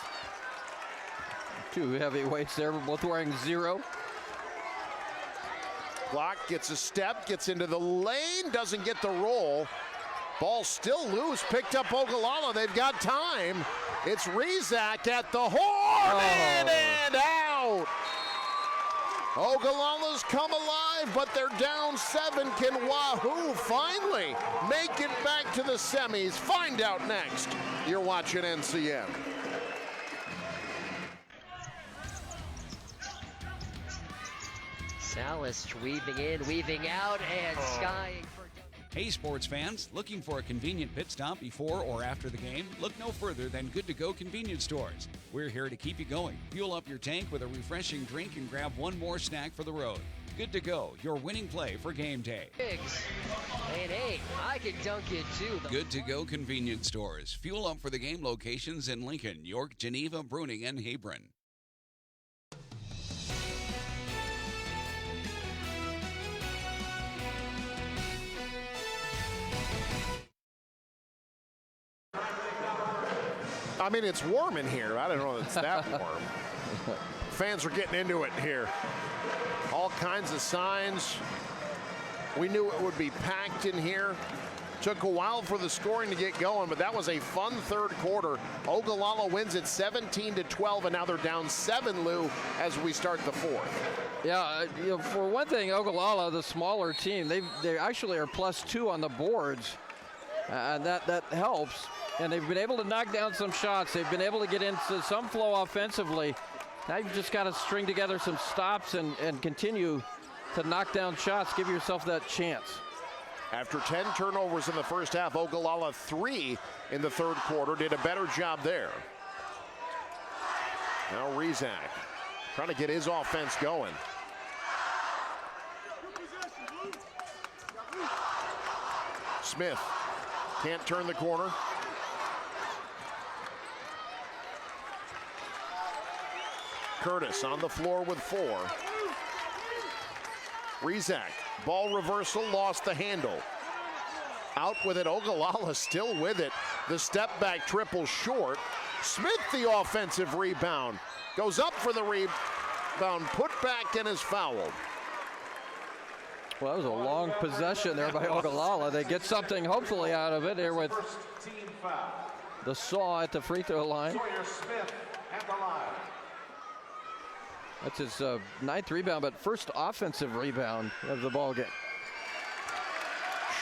2 heavyweights there, both wearing 0.
Glock gets a step, gets into the lane, doesn't get the roll. Ball still loose, picked up Ogallala. They've got time. It's Rezak at the horn, in and out. Ogallala's come alive, but they're down 7. Can Wahoo finally make it back to the semis? Find out next. You're watching NCM.
Salas weaving in, weaving out, and skying for...
Hey sports fans, looking for a convenient pit stop before or after the game? Look no further than Good To Go convenience stores. We're here to keep you going. Fuel up your tank with a refreshing drink and grab one more snack for the road. Good To Go, your winning play for game day.
And hey, I can dunk it too.
Good To Go convenience stores. Fuel up for the game locations in Lincoln, York, Geneva, Bruning, and Hebron.
I mean, it's warm in here. I don't know if it's that warm. Fans are getting into it here. All kinds of signs. We knew it would be packed in here. Took a while for the scoring to get going, but that was a fun third quarter. Ogallala wins it 17-12, and now they're down 7, Lou, as we start the fourth.
Yeah, for one thing, Ogallala, the smaller team, they actually are +2 on the boards, and that helps. And they've been able to knock down some shots. They've been able to get into some flow offensively. Now you've just got to string together some stops and continue to knock down shots. Give yourself that chance.
After 10 turnovers in the first half, Ogallala 3 in the third quarter. Did a better job there. Now Rezak trying to get his offense going. Smith can't turn the corner. Curtis on the floor with 4. Rezak, ball reversal, lost the handle. Out with it, Ogallala still with it. The step back triple short. Smith, the offensive rebound. Goes up for the rebound, put back and is fouled.
Well, that was a long possession there by Ogallala. They get something hopefully out of it here with the saw at the free throw line. That's his ninth rebound, but first offensive rebound of the ball game.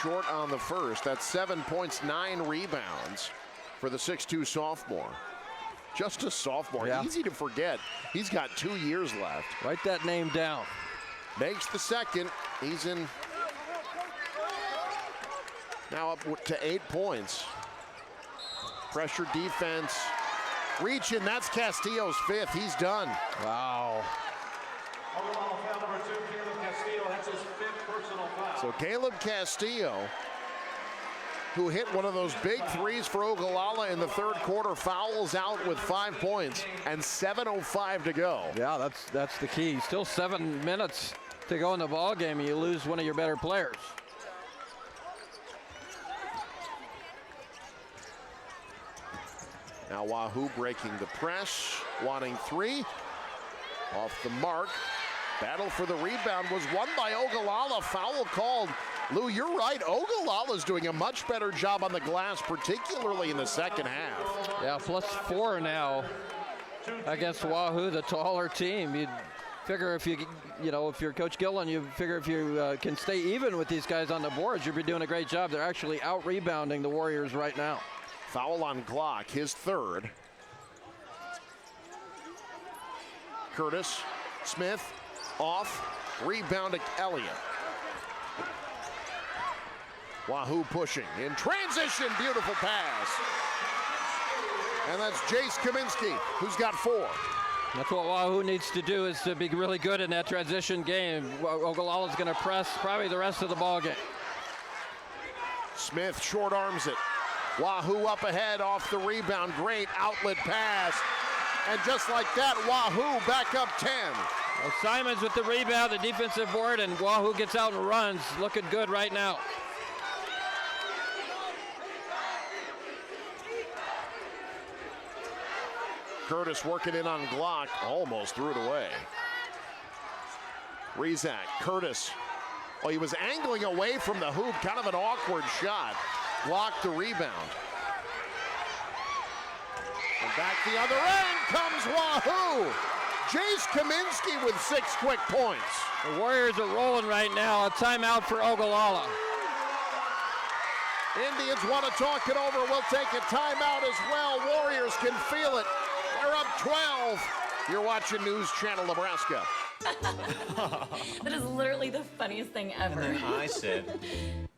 Short on the first. That's 7 points, 9 rebounds for the 6'2 sophomore. Just a sophomore.
Yeah.
Easy to forget. He's got 2 years left.
Write that name down.
Makes the second. He's in now up to 8 points. Pressure defense. Reach in. That's Castillo's 5th. He's done.
Wow.
So Caleb Castillo, who hit one of those big threes for Ogallala in the third quarter, fouls out with 5 points and 7:05 to go.
Yeah, that's the key. Still 7 minutes to go in the ball game, and you lose one of your better players.
Now Wahoo breaking the press, wanting 3. Off the mark. Battle for the rebound was won by Ogallala. Foul called. Lou, you're right. Ogallala's doing a much better job on the glass, particularly in the second half.
Yeah, +4 now against Wahoo, the taller team. You'd figure if if you're Coach Gillen, you figure if you can stay even with these guys on the boards, you'd be doing a great job. They're actually out-rebounding the Warriors right now.
Foul on Glock, his 3rd. Curtis, Smith, off, rebound to Elliott. Wahoo pushing, in transition, beautiful pass. And that's Jace Kaminsky, who's got 4.
That's what Wahoo needs to do, is to be really good in that transition game. Ogallala's going to press probably the rest of the ball game.
Smith short arms it. Wahoo up ahead off the rebound. Great outlet pass. And just like that, Wahoo back up 10.
Well, Simons with the rebound, the defensive board, and Wahoo gets out and runs. Looking good right now.
Curtis working in on Glock, almost threw it away. Rezak, Curtis. Oh, he was angling away from the hoop, kind of an awkward shot. Glock the rebound. And back the other end comes Wahoo. Jace Kaminsky with 6 quick points.
The Warriors are rolling right now. A timeout for Ogallala.
Indians want to talk it over. We'll take a timeout as well. Warriors can feel it. They're up 12. You're watching News Channel Nebraska.
That is literally the funniest thing ever.
And then I said,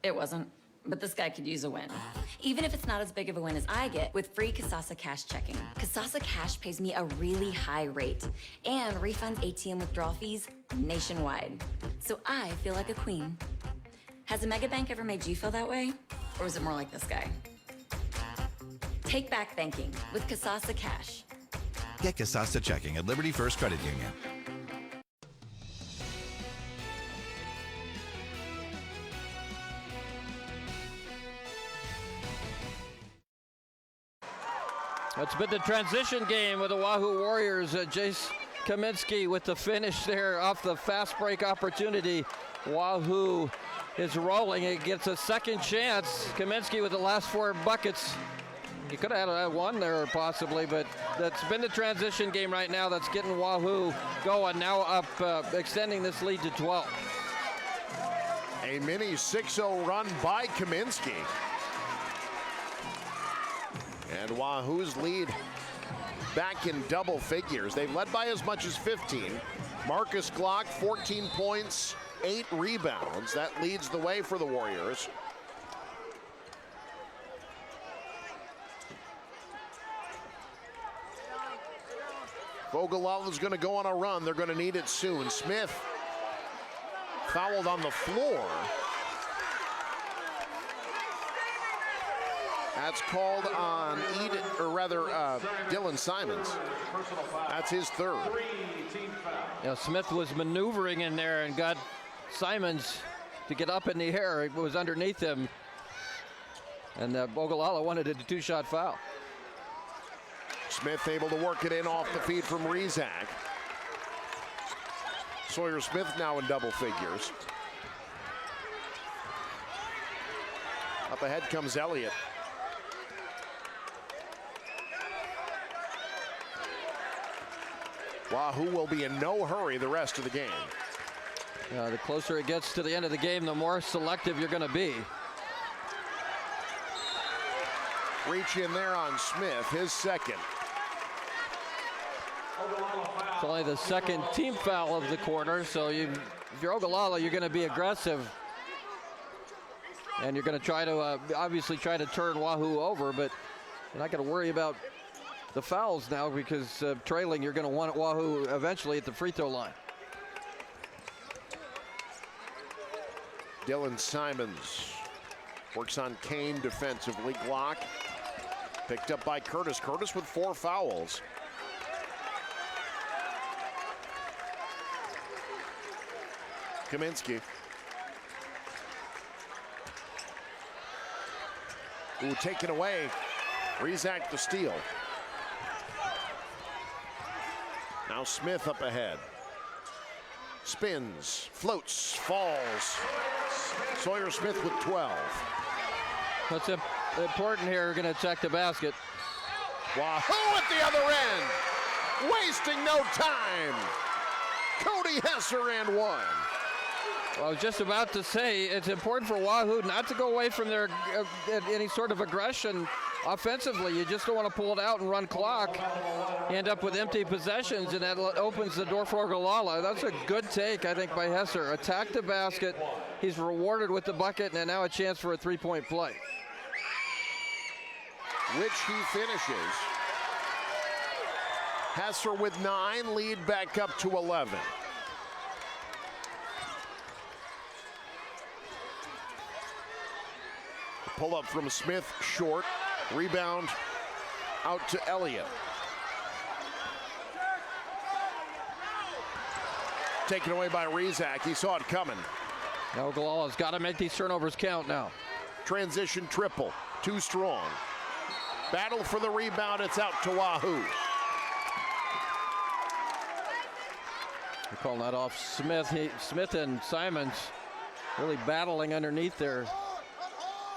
It wasn't, but this guy could use a win. Even if it's not as big of a win as I get with free Kasasa Cash checking. Kasasa Cash pays me a really high rate and refunds ATM withdrawal fees nationwide. So I feel like a queen. Has a mega bank ever made you feel that way? Or is it more like this guy? Take back banking with Kasasa Cash.
Get Kasasa checking at Liberty First Credit Union.
It's been the transition game with the Wahoo Warriors. Jace Kaminsky with the finish there off the fast break opportunity. Wahoo is rolling. It gets a second chance. Kaminsky with the last 4 buckets. He could have had one there possibly, but that's been the transition game right now that's getting Wahoo going. Now up, extending this lead to 12.
A mini 6-0 run by Kaminsky. And Wahoo's lead back in double figures. They've led by as much as 15. Marcus Glock, 14 points, 8 rebounds. That leads the way for the Warriors. Ogallala's going to go on a run. They're going to need it soon. Smith fouled on the floor. That's called on Dylan Simons. That's his 3rd.
Yeah, Smith was maneuvering in there and got Simons to get up in the air. It was underneath him. And Ogallala wanted a 2-shot foul.
Smith able to work it in off the feed from Rezac. Sawyer Smith now in double figures. Up ahead comes Elliott. Wahoo will be in no hurry the rest of the game.
The closer it gets to the end of the game, the more selective you're going to be.
Reach in there on Smith, his second.
It's only the second team foul of the quarter, so if you're Ogallala, you're going to be aggressive. And you're going to try to, obviously try to turn Wahoo over, but you're not going to worry about the fouls now because trailing, you're going to want Wahoo eventually at the free throw line.
Dylan Simons works on Kane defensively. Glock picked up by Curtis. Curtis with 4 fouls. Kaminsky. Ooh, taken away. Rezac the steal. Now Smith up ahead. Spins, floats, falls. Sawyer Smith with 12.
What's important here, we're going to attack the basket.
Wahoo at the other end. Wasting no time. Cody Hesser and one.
Well, I was just about to say, it's important for Wahoo not to go away from their any sort of aggression offensively. You just don't want to pull it out and run clock. You end up with empty possessions, and that opens the door for Ogallala. That's a good take, I think, by Hesser. Attack the basket. He's rewarded with the bucket, and now a chance for a three-point play.
Which he finishes. Hesser with 9, lead back up to 11. Pull up from Smith, short. Rebound out to Elliott. Taken away by Rezac. He saw it coming.
Now Ogallala's got to make these turnovers count now.
Transition triple. Too strong. Battle for the rebound. It's out to Wahoo.
They're calling that off Smith. Smith and Simons really battling underneath there.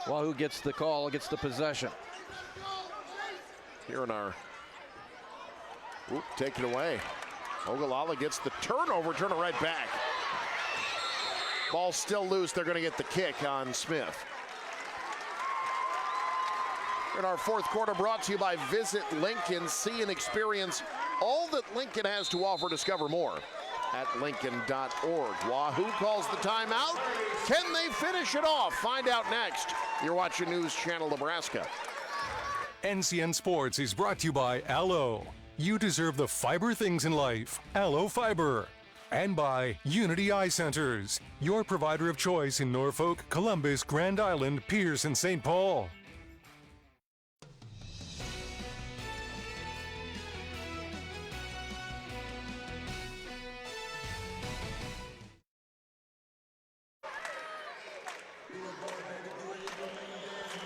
Wahoo gets the call, gets the possession.
Here in our, taken away. Ogallala gets the turnover, turn it right back. Ball still loose, they're gonna get the kick on Smith. In our fourth quarter, brought to you by Visit Lincoln. See and experience all that Lincoln has to offer. Discover more at Lincoln.org. Wahoo calls the timeout. Can they finish it off? Find out next. You're watching News Channel Nebraska.
NCN Sports is brought to you by Aloe. You deserve the fiber things in life. Aloe Fiber. And by Unity Eye Centers, your provider of choice in Norfolk, Columbus, Grand Island, Pierce, and St. Paul.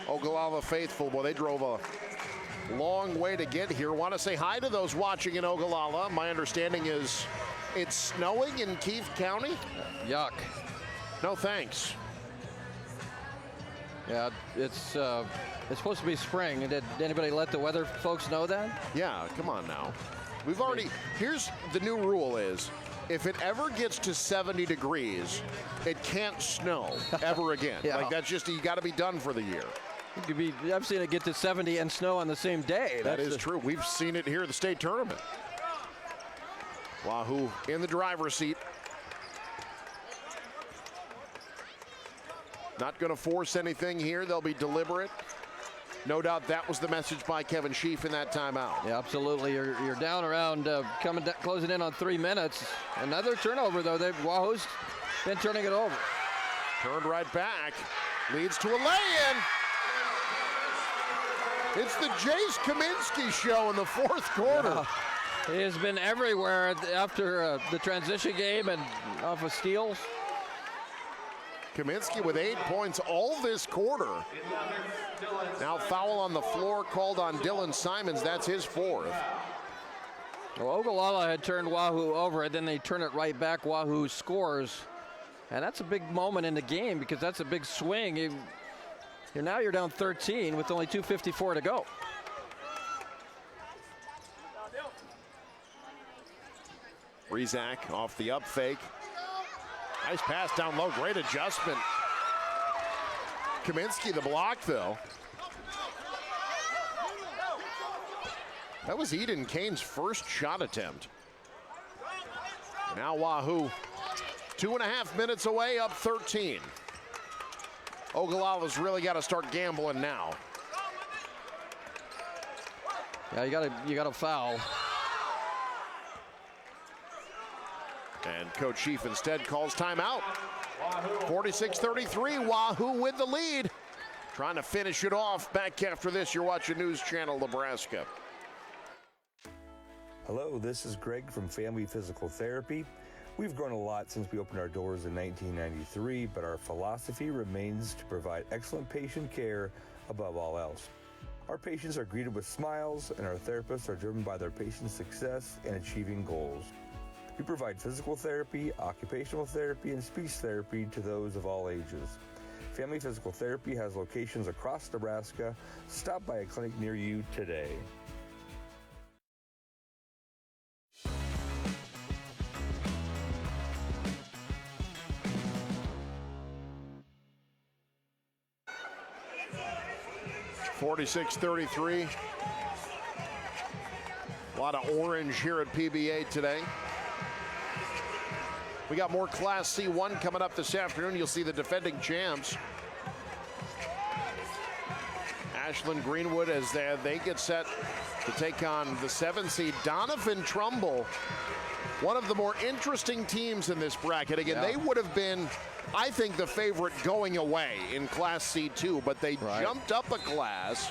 Ogallala faithful, boy, they drove a long way to get here. Want to say hi to those watching in Ogallala. My understanding is it's snowing in Keith County.
Yuck.
No thanks.
Yeah, it's supposed to be spring. Did anybody let the weather folks know that?
Yeah, come on now. We've already, here's the new rule is, if it ever gets to 70 degrees, it can't snow ever again.
Yeah.
Like that's just, you got to be done for the year.
It could be, I've seen it get to 70 and snow on the same day.
That is true. We've seen it here at the state tournament. Wahoo in the driver's seat. Not going to force anything here. They'll be deliberate. No doubt that was the message by Kevin Sheaf in that timeout.
Yeah, absolutely. You're down around closing in on 3 minutes. Another turnover, though. Wahoo's been turning it over.
Turned right back. Leads to a lay-in. It's the Jace Kaminsky show in the fourth quarter.
Yeah. He has been everywhere after the transition game and off of steals.
Kaminsky with 8 points all this quarter. Now foul on the floor called on Dylan Simons. That's his 4th.
Well, Ogallala had turned Wahoo over, and then they turn it right back. Wahoo scores. And that's a big moment in the game because that's a big swing. You're down 13 with only 2:54 to go.
Rizak off the up fake. Nice pass down low, great adjustment. Kaminsky the block though. That was Eden Kane's first shot attempt. Now Wahoo, 2.5 minutes away, up 13. Ogallala's really got to start gambling now.
Yeah, you got to foul.
And Coach Sheaf instead calls timeout. 46-33, Wahoo with the lead. Trying to finish it off. Back after this, you're watching News Channel Nebraska.
Hello, this is Greg from Family Physical Therapy. We've grown a lot since we opened our doors in 1993, but our philosophy remains to provide excellent patient care above all else. Our patients are greeted with smiles, and our therapists are driven by their patients' success in achieving goals. We provide physical therapy, occupational therapy, and speech therapy to those of all ages. Family Physical Therapy has locations across Nebraska. Stop by a clinic near you today.
(46-33). A lot of orange here at PBA today. We got more Class C1 coming up this afternoon. You'll see the defending champs, Ashland Greenwood, as they get set to take on the 7 seed Donovan Trumbull. One of the more interesting teams in this bracket. Again, They would have been, I think, the favorite going away in Class C2, but they jumped up a class.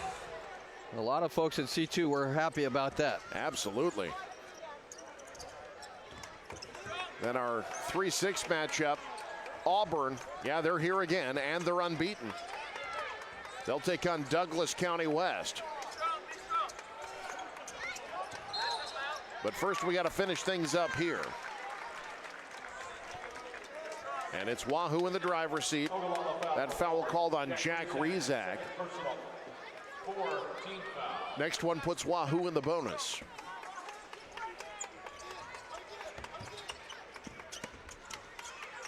A lot of folks at C2 were happy about that.
Absolutely. Then our 3-6 matchup, Auburn. Yeah, they're here again, and they're unbeaten. They'll take on Douglas County West. But first, we got to finish things up here. And it's Wahoo in the driver's seat. That foul called on Jack Rizak. Next one puts Wahoo in the bonus.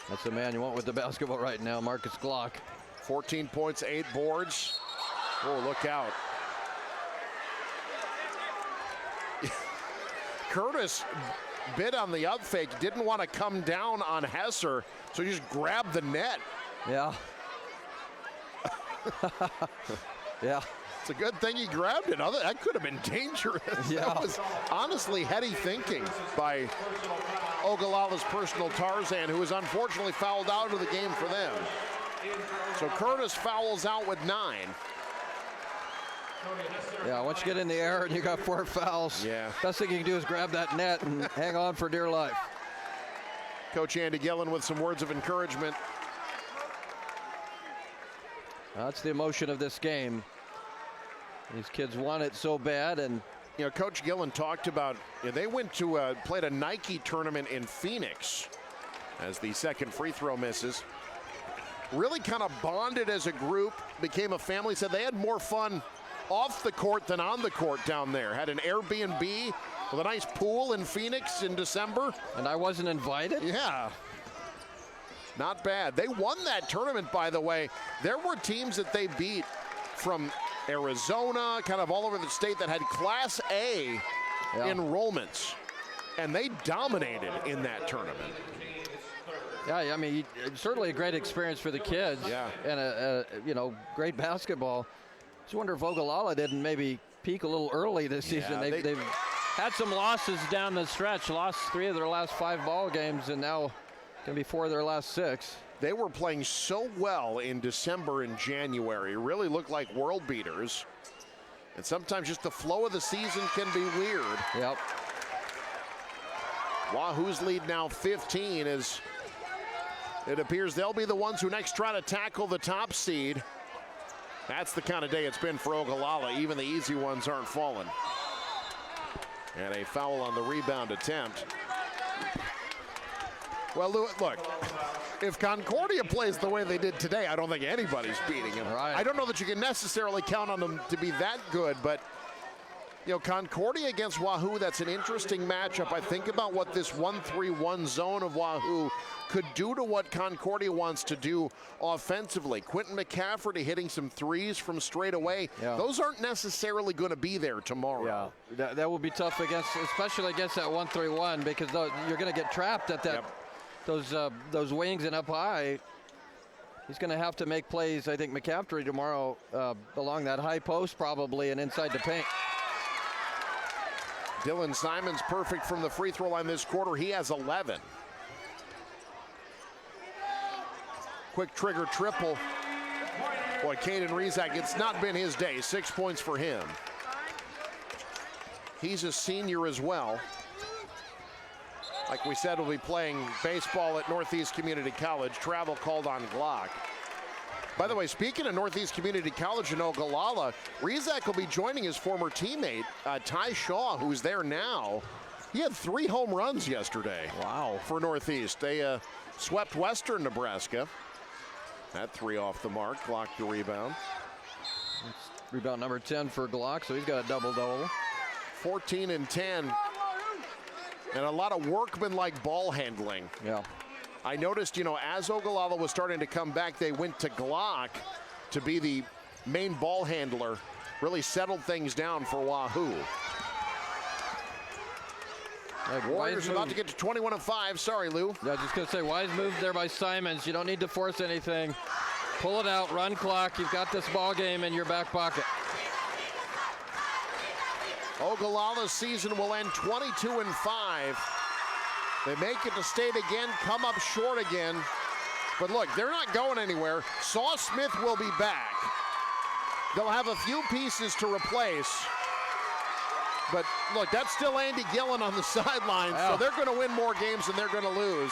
That's the man you want with the basketball right now, Marcus Glock.
14 points, 8 boards. Oh, look out. Curtis bit on the up fake, didn't want to come down on Hesser, so he just grabbed the net.
Yeah. Yeah.
It's a good thing he grabbed it. That could have been dangerous.
Yeah.
That was honestly heady thinking by Ogallala's personal Tarzan, who was unfortunately fouled out of the game for them. So Curtis fouls out with 9.
Yeah, once you get in the air and you got 4 fouls, best thing you can do is grab that net and hang on for dear life.
Coach Andy Gillen with some words of encouragement.
That's the emotion of this game. These kids want it so bad, and
you know, Coach Gillen talked about they went to played a Nike tournament in Phoenix as the second free throw misses. Really kind of bonded as a group, became a family. Said they had more fun off the court than on the court down there. Had an Airbnb with a nice pool in Phoenix in December.
And I wasn't invited?
Yeah. Not bad. They won that tournament, by the way. There were teams that they beat from Arizona, kind of all over the state, that had Class A enrollments. And they dominated in that tournament.
Yeah, I mean, certainly a great experience for the kids.
Yeah.
And a great basketball. Just wonder if Ogallala didn't maybe peak a little early this season. They've had some losses down the stretch. Lost 3 of their last 5 ball games, and now going to be 4 of their last 6.
They were playing so well in December and January. Really looked like world beaters. And sometimes just the flow of the season can be weird.
Yep.
Wahoo's lead now 15 as It appears they'll be the ones who next try to tackle the top seed. That's the kind of day it's been for Ogallala. Even the easy ones aren't falling. And a foul on the rebound attempt. Well, look, if Concordia plays the way they did today, I don't think anybody's beating them.
Right.
I don't know that you can necessarily count on them to be that good, but you know, Concordia against Wahoo, that's an interesting matchup. I think about what this 1-3-1 zone of Wahoo could do to what Concordia wants to do offensively. Quentin McCafferty hitting some threes from straight away.
Yeah.
Those aren't necessarily going to be there tomorrow.
Yeah, that will be tough against, especially against that 1-3-1, because you're going to get trapped at that. Yep. Those wings and up high. He's going to have to make plays, I think, McCafferty tomorrow along that high post probably and inside the paint.
Dylan Simons perfect from the free throw line this quarter. He has 11. Quick trigger triple. Boy, Caden Rezac, it's not been his day. 6 points for him. He's a senior as well. Like we said, we'll be playing baseball at Northeast Community College. Travel called on Glock. By the way, speaking of Northeast Community College in Ogallala, Rezac will be joining his former teammate, Ty Shaw, who's there now. He had 3 home runs yesterday.
Wow.
For Northeast. They swept Western Nebraska. That 3 off the mark. Glock the rebound.
It's rebound number 10 for Glock, so he's got a double-double.
14 and 10. And a lot of workmanlike ball handling.
Yeah.
I noticed, you know, as Ogallala was starting to come back, they went to Glock to be the main ball handler. Really settled things down for Wahoo. Warriors about to get to 21-5. Sorry, Lou.
Yeah, just going to say, wise move there by Simons. You don't need to force anything. Pull it out, run clock. You've got this ball game in your back pocket.
Ogallala's season will end 22-5. They make it to state again, come up short again. But look, they're not going anywhere. Saw Smith will be back. They'll have a few pieces to replace. But look, that's still Andy Gillen on the sidelines, so they're going to win more games than they're going to lose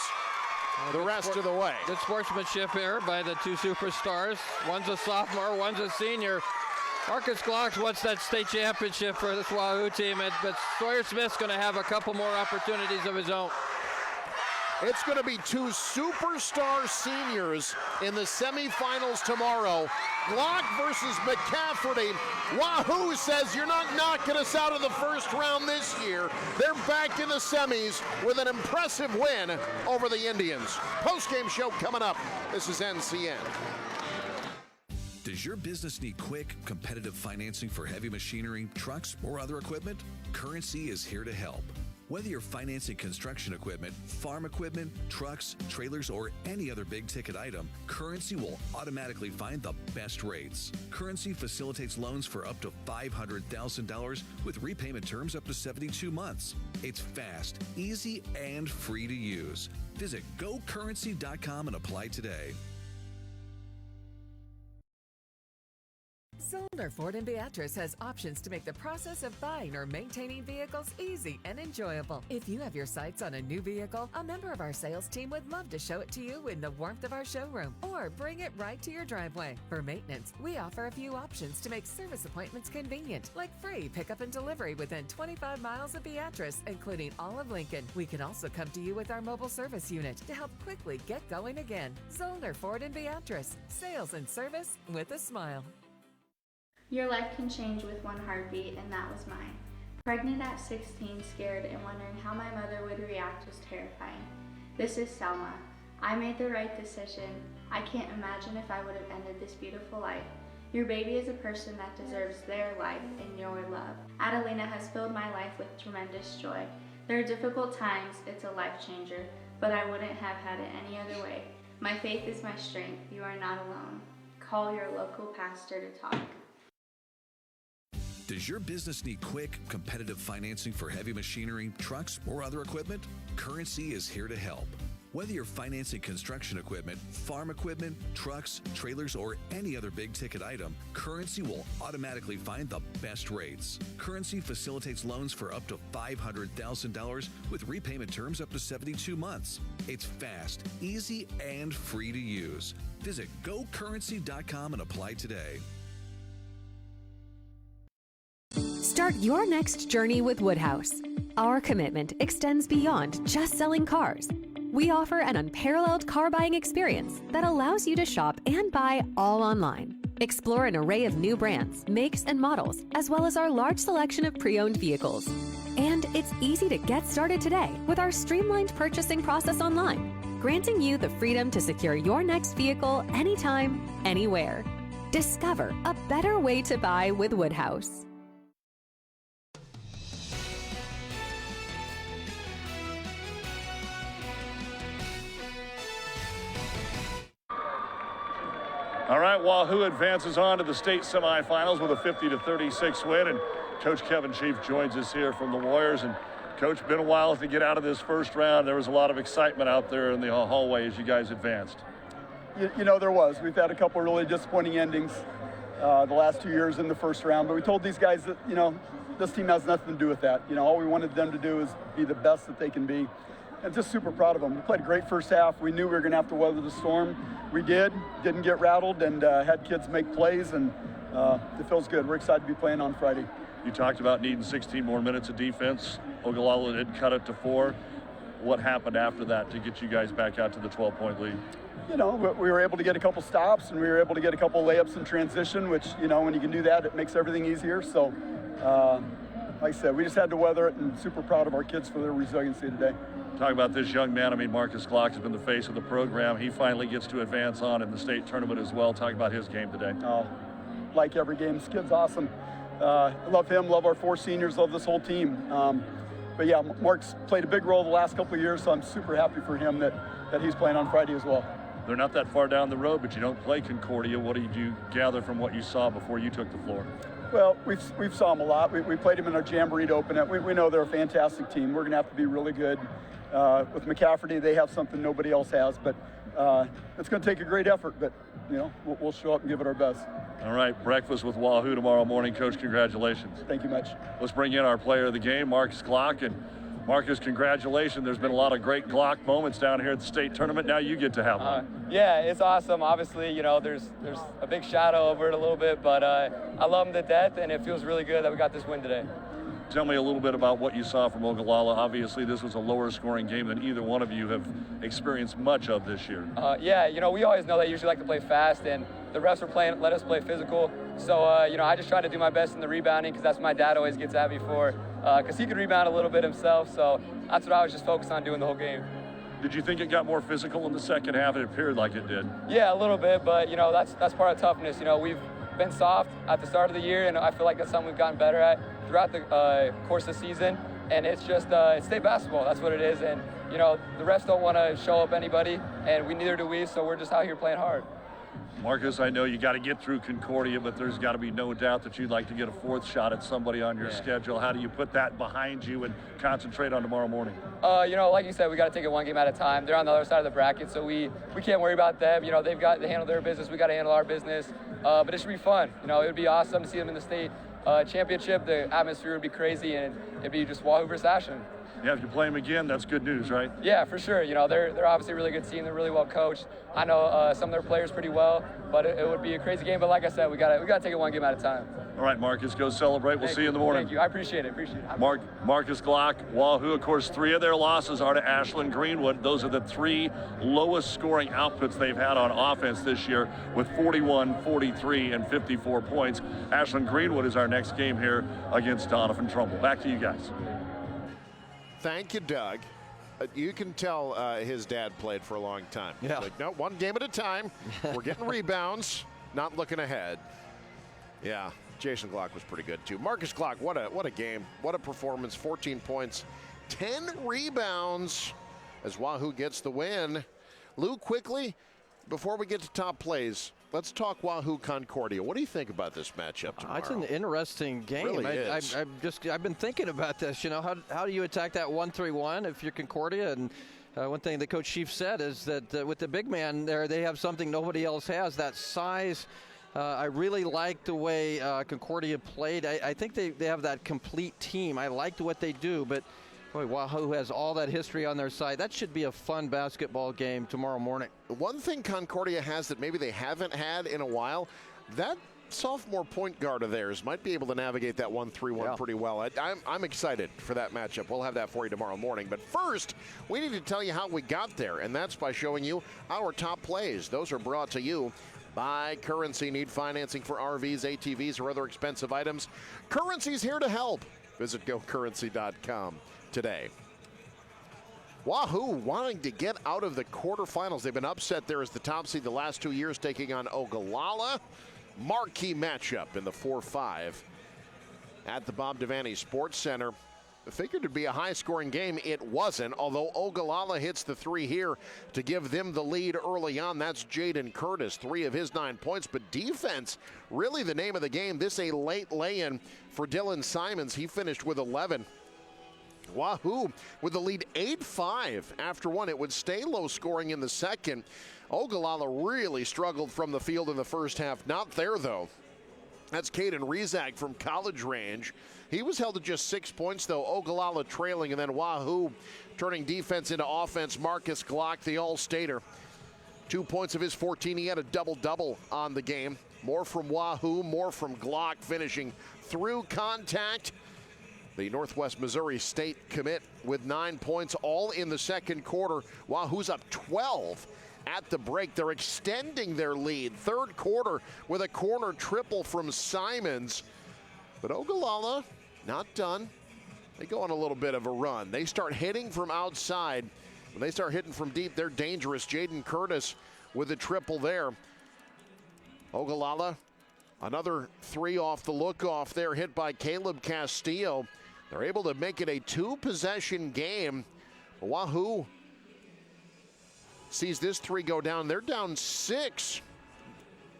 the rest of the way.
Good sportsmanship here by the 2 superstars. One's a sophomore, one's a senior. Marcus Glock wants that state championship for this Wahoo team, but Sawyer Smith's going to have a couple more opportunities of his own.
It's going to be 2 superstar seniors in the semifinals tomorrow. Glock versus McCafferty. Wahoo says you're not knocking us out of the first round this year. They're back in the semis with an impressive win over the Indians. Post-game show coming up. This is NCN.
Does your business need quick, competitive financing for heavy machinery, trucks, or other equipment? Currency is here to help. Whether you're financing construction equipment, farm equipment, trucks, trailers, or any other big-ticket item, Currency will automatically find the best rates. Currency facilitates loans for up to $500,000 with repayment terms up to 72 months. It's fast, easy, and free to use. Visit GoCurrency.com and apply today.
Zollner Ford in Beatrice has options to make the process of buying or maintaining vehicles easy and enjoyable. If you have your sights on a new vehicle, a member of our sales team would love to show it to you in the warmth of our showroom or bring it right to your driveway. For maintenance, we offer a few options to make service appointments convenient, like free pickup and delivery within 25 miles of Beatrice, including all of Lincoln. We can also come to you with our mobile service unit to help quickly get going again. Zollner Ford in Beatrice. Sales and service with a smile.
Your life can change with one heartbeat, and that was mine. Pregnant at 16, scared, and wondering how my mother would react was terrifying. This is Selma. I made the right decision. I can't imagine if I would have ended this beautiful life. Your baby is a person that deserves their life and your love. Adelina has filled my life with tremendous joy. There are difficult times, it's a life changer, but I wouldn't have had it any other way. My faith is my strength. You are not alone. Call your local pastor to talk.
Does your business need quick, competitive financing for heavy machinery, trucks, or other equipment? Currency is here to help. Whether you're financing construction equipment, farm equipment, trucks, trailers, or any other big ticket item, Currency will automatically find the best rates. Currency facilitates loans for up to $500,000 with repayment terms up to 72 months. It's fast, easy, and free to use. Visit gocurrency.com and apply today.
Start your next journey with Woodhouse. Our commitment extends beyond just selling cars. We offer an unparalleled car buying experience that allows you to shop and buy all online. Explore an array of new brands, makes, and models, as well as our large selection of pre-owned vehicles. And it's easy to get started today with our streamlined purchasing process online, granting you the freedom to secure your next vehicle anytime, anywhere. Discover a better way to buy with Woodhouse.
All right, Wahoo advances on to the state semifinals with a 50-36 win, and Coach Kevin Chief joins us here from the Warriors. And Coach, been a while to get out of this first round. There was a lot of excitement out there in the hallway as you guys advanced.
You know, there was. We've had a couple really disappointing endings the last 2 years in the first round, but we told these guys that, you know, this team has nothing to do with that. You know, all we wanted them to do is be the best that they can be. And just super proud of them. We played a great first half. We knew we were going to have to weather the storm. We didn't get rattled, and had kids make plays, and it feels good. We're excited to be playing on Friday.
You talked about needing 16 more minutes of defense. Ogallala did cut it to 4. What happened after that to get you guys back out to the 12-point lead?
You know, we were able to get a couple stops, and we were able to get a couple layups in transition, which, you know, when you can do that, it makes everything easier. So, like I said, we just had to weather it, and super proud of our kids for their resiliency today.
Talk about this young man. I mean, Marcus Glock has been the face of the program. He finally gets to advance on in the state tournament as well. Talk about his game today.
Oh, like every game. This kid's awesome. Love him, love our 4 seniors, love this whole team. But yeah, Mark's played a big role the last couple of years, so I'm super happy for him that he's playing on Friday as well.
They're not that far down the road, but you don't play Concordia. What did you gather from what you saw before you took the floor?
Well, we've saw them a lot. We played them in our Jamboree to open it. We know they're a fantastic team. We're going to have to be really good. With McCafferty, they have something nobody else has, but it's going to take a great effort, but, you know, we'll show up and give it our best.
All right, breakfast with Wahoo tomorrow morning. Coach, congratulations.
Thank you much.
Let's bring in our player of the game, Marcus Glock. And Marcus, congratulations. There's been a lot of great Glock moments down here at the state tournament. Now you get to have one.
Yeah, it's awesome. Obviously, you know, there's a big shadow over it a little bit, but I love him to death, and it feels really good that we got this win today.
Tell me a little bit about what you saw from Ogallala. Obviously, this was a lower scoring game than either one of you have experienced much of this year.
Yeah, you know, we always know they usually like to play fast, and the refs let us play physical. So, you know, I just try to do my best in the rebounding, because that's what my dad always gets at me for, because he could rebound a little bit himself. So that's what I was just focused on doing the whole game.
Did you think it got more physical in the second half? It appeared like it did.
Yeah, a little bit, but, you know, that's part of toughness. You know, we've been soft at the start of the year, and I feel like that's something we've gotten better at throughout the course of the season. And it's just it's state basketball. That's what it is. And, you know, the refs don't want to show up anybody, and neither do we, so we're just out here playing hard.
Marcus, I know you got to get through Concordia, but there's got to be no doubt that you'd like to get a 4th shot at somebody on your schedule. How do you put that behind you and concentrate on tomorrow morning?
You know, like you said, we got to take it one game at a time. They're on the other side of the bracket, so we can't worry about them. You know, they handle their business. We got to handle our business. But it should be fun. You know, it would be awesome to see them in the state championship. The atmosphere would be crazy, and it'd be just Wahoo versus Ashland.
Yeah, if you play them again, that's good news, right?
Yeah, for sure. You know, they're obviously a really good team. They're really well coached. I know some of their players pretty well, but it would be a crazy game. But like I said, we gotta take it one game at a time.
All right, Marcus, go celebrate. We'll see you in the morning.
Thank you. I appreciate it.
Marcus Glock, Wahoo, of course, 3 of their losses are to Ashland Greenwood. Those are the 3 lowest scoring outputs they've had on offense this year, with 41, 43, and 54 points. Ashland Greenwood is our next game here against Donovan Trumbull. Back to you guys.
Thank you, Doug. You can tell his dad played for a long time.
Yeah.
Like, no, one game at a time. We're getting rebounds, not looking ahead. Yeah, Jason Glock was pretty good too. Marcus Glock, what a game, what a performance. 14 points, 10 rebounds as Wahoo gets the win. Lou, quickly, before we get to top plays, let's talk Wahoo Concordia. What do you think about this matchup tomorrow?
It's an interesting game.
It really is.
I've been thinking about this. You know, how do you attack that 1-3-1 if you're Concordia? And one thing that Coach Sheaf said is that with the big man there, they have something nobody else has, that size. I really liked the way Concordia played. I think they have that complete team. I liked what they do, but boy, Wahoo has all that history on their side. That should be a fun basketball game tomorrow morning.
One thing Concordia has that maybe they haven't had in a while, that sophomore point guard of theirs might be able to navigate that 1-3-1 pretty well. I'm excited for that matchup. We'll have that for you tomorrow morning. But first, we need to tell you how we got there, and that's by showing you our top plays. Those are brought to you by Currency. Need financing for RVs, ATVs, or other expensive items? Currency's here to help. Visit gocurrency.com today. Wahoo wanting to get out of the quarterfinals. They've been upset there as the top seed the last 2 years, taking on Ogallala. Marquee matchup in the 4-5 at the Bob Devaney Sports Center. Figured it'd be a high-scoring game. It wasn't, although Ogallala hits the three here to give them the lead early on. That's Jaden Curtis, 3 of his 9 points. But defense, really the name of the game. This a late lay-in for Dylan Simons. He finished with 11. Wahoo with the lead 8-5 after one. It would stay low scoring in the second. Ogallala really struggled from the field in the first half. Not there, though. That's Caden Rezak from college range. He was held to just 6 points, though. Ogallala trailing, and then Wahoo turning defense into offense. Marcus Glock, the All-Stater. 2 points of his 14. He had a double-double on the game. More from Wahoo, more from Glock, finishing through contact. The Northwest Missouri State commit with 9 points, all in the second quarter. Wahoo's up 12 at the break. They're extending their lead. Third quarter with a corner triple from Simons. But Ogallala not done. They go on a little bit of a run. They start hitting from outside. When they start hitting from deep, they're dangerous. Jaden Curtis with a triple there. Ogallala, another 3 off the look-off there, hit by Caleb Castillo. They're able to make it a 2-possession game. Wahoo sees this 3 go down. They're down 6,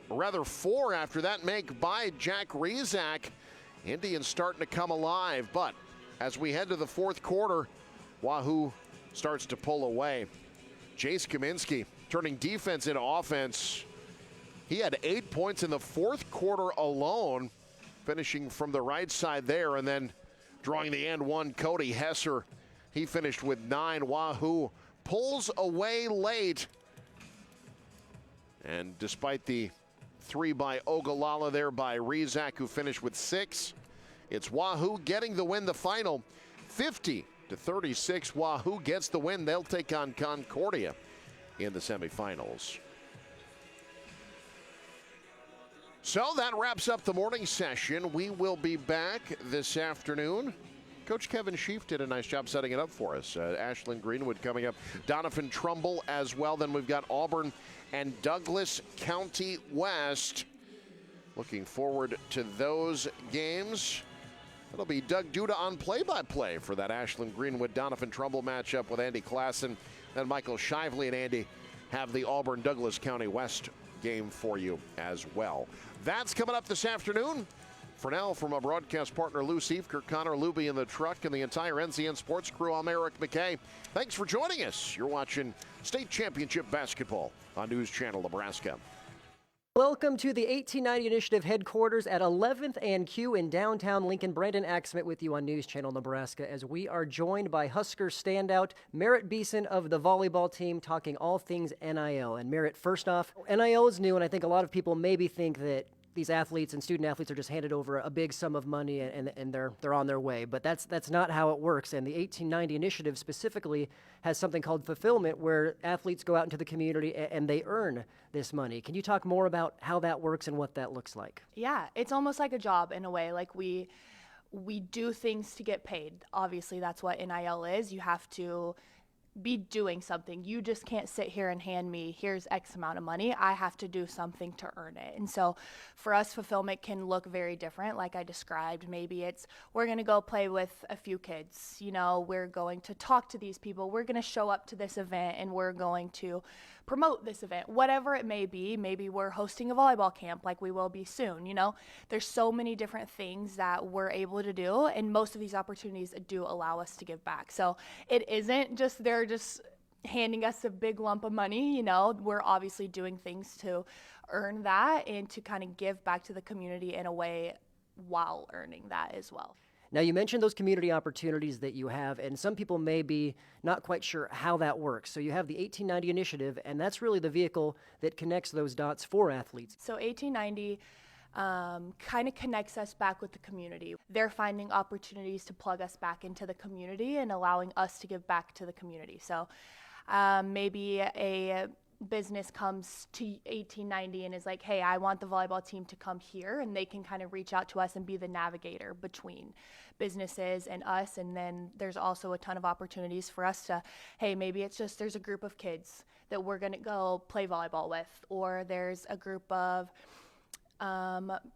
or rather 4 after that make by Jack Rezak. Indians starting to come alive, but as we head to the fourth quarter, Wahoo starts to pull away. Jace Kaminsky turning defense into offense. He had 8 points in the fourth quarter alone, finishing from the right side there, and then drawing the and one, Cody Hesser. He finished with 9. Wahoo pulls away late. And despite the 3 by Ogallala there by Rezak, who finished with 6, it's Wahoo getting the win, the final 50-36. Wahoo gets the win. They'll take on Concordia in the semifinals. So that wraps up the morning session. We will be back this afternoon. Coach Kevin Sheaf did a nice job setting it up for us. Ashland Greenwood coming up. Donovan Trumbull as well. Then we've got Auburn and Douglas County West. Looking forward to those games. It'll be Doug Duda on play-by-play for that Ashland Greenwood Donovan Trumbull matchup with Andy Klassen. Then Michael Shively and Andy have the Auburn Douglas County West game for you as well. That's coming up this afternoon. For now, from our broadcast partner Lou Seifker, Connor Luby in the truck, and the entire NCN Sports crew, I'm Eric McKay. Thanks for joining us. You're watching State Championship Basketball on News Channel Nebraska.
Welcome to the 1890 Initiative headquarters at 11th and Q in downtown Lincoln. Brandon Axsmith with you on News Channel Nebraska as we are joined by Husker standout Merritt Beeson of the volleyball team, talking all things NIL. And Merritt, first off, NIL is new, and I think a lot of people maybe think that these athletes and student athletes are just handed over a big sum of money and they're on their way. But that's not how it works. And the 1890 Initiative specifically has something called fulfillment, where athletes go out into the community and they earn this money. Can you talk more about how that works and what that looks like?
Yeah, it's almost like a job in a way. Like we do things to get paid. Obviously, that's what NIL is. You have to be doing something. You just can't sit here and hand me, here's X amount of money. I have to do something to earn it. And so for us, fulfillment can look very different. Like I described, maybe it's, we're going to go play with a few kids. You know, we're going to talk to these people. We're going to show up to this event and we're going to promote this event, whatever it may be. Maybe we're hosting a volleyball camp like we will be soon. You know, there's so many different things that we're able to do, and most of these opportunities do allow us to give back. So it isn't just they're just handing us a big lump of money. You know, we're obviously doing things to earn that and to kind of give back to the community in a way while earning that as well.
Now, you mentioned those community opportunities that you have, and some people may be not quite sure how that works. So you have the 1890 initiative, and that's really the vehicle that connects those dots for athletes.
So 1890 kind of connects us back with the community. They're finding opportunities to plug us back into the community and allowing us to give back to the community. So maybe a business comes to 1890 and is like, hey, I want the volleyball team to come here, and they can kind of reach out to us and be the navigator between businesses and us. And then there's also a ton of opportunities for us to, hey, maybe it's just there's a group of kids that we're going to go play volleyball with, or there's a group of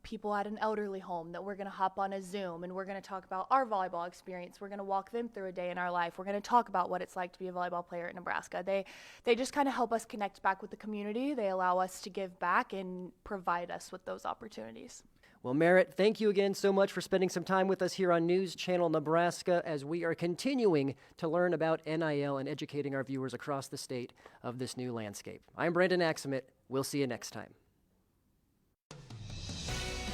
people at an elderly home that we're going to hop on a Zoom and we're going to talk about our volleyball experience. We're going to walk them through a day in our life. We're going to talk about what it's like to be a volleyball player at Nebraska. They just kind of help us connect back with the community. They allow us to give back and provide us with those opportunities.
Well, Merritt, thank you again so much for spending some time with us here on News Channel Nebraska as we are continuing to learn about NIL and educating our viewers across the state of this new landscape. I'm Brandon Axemet. We'll see you next time.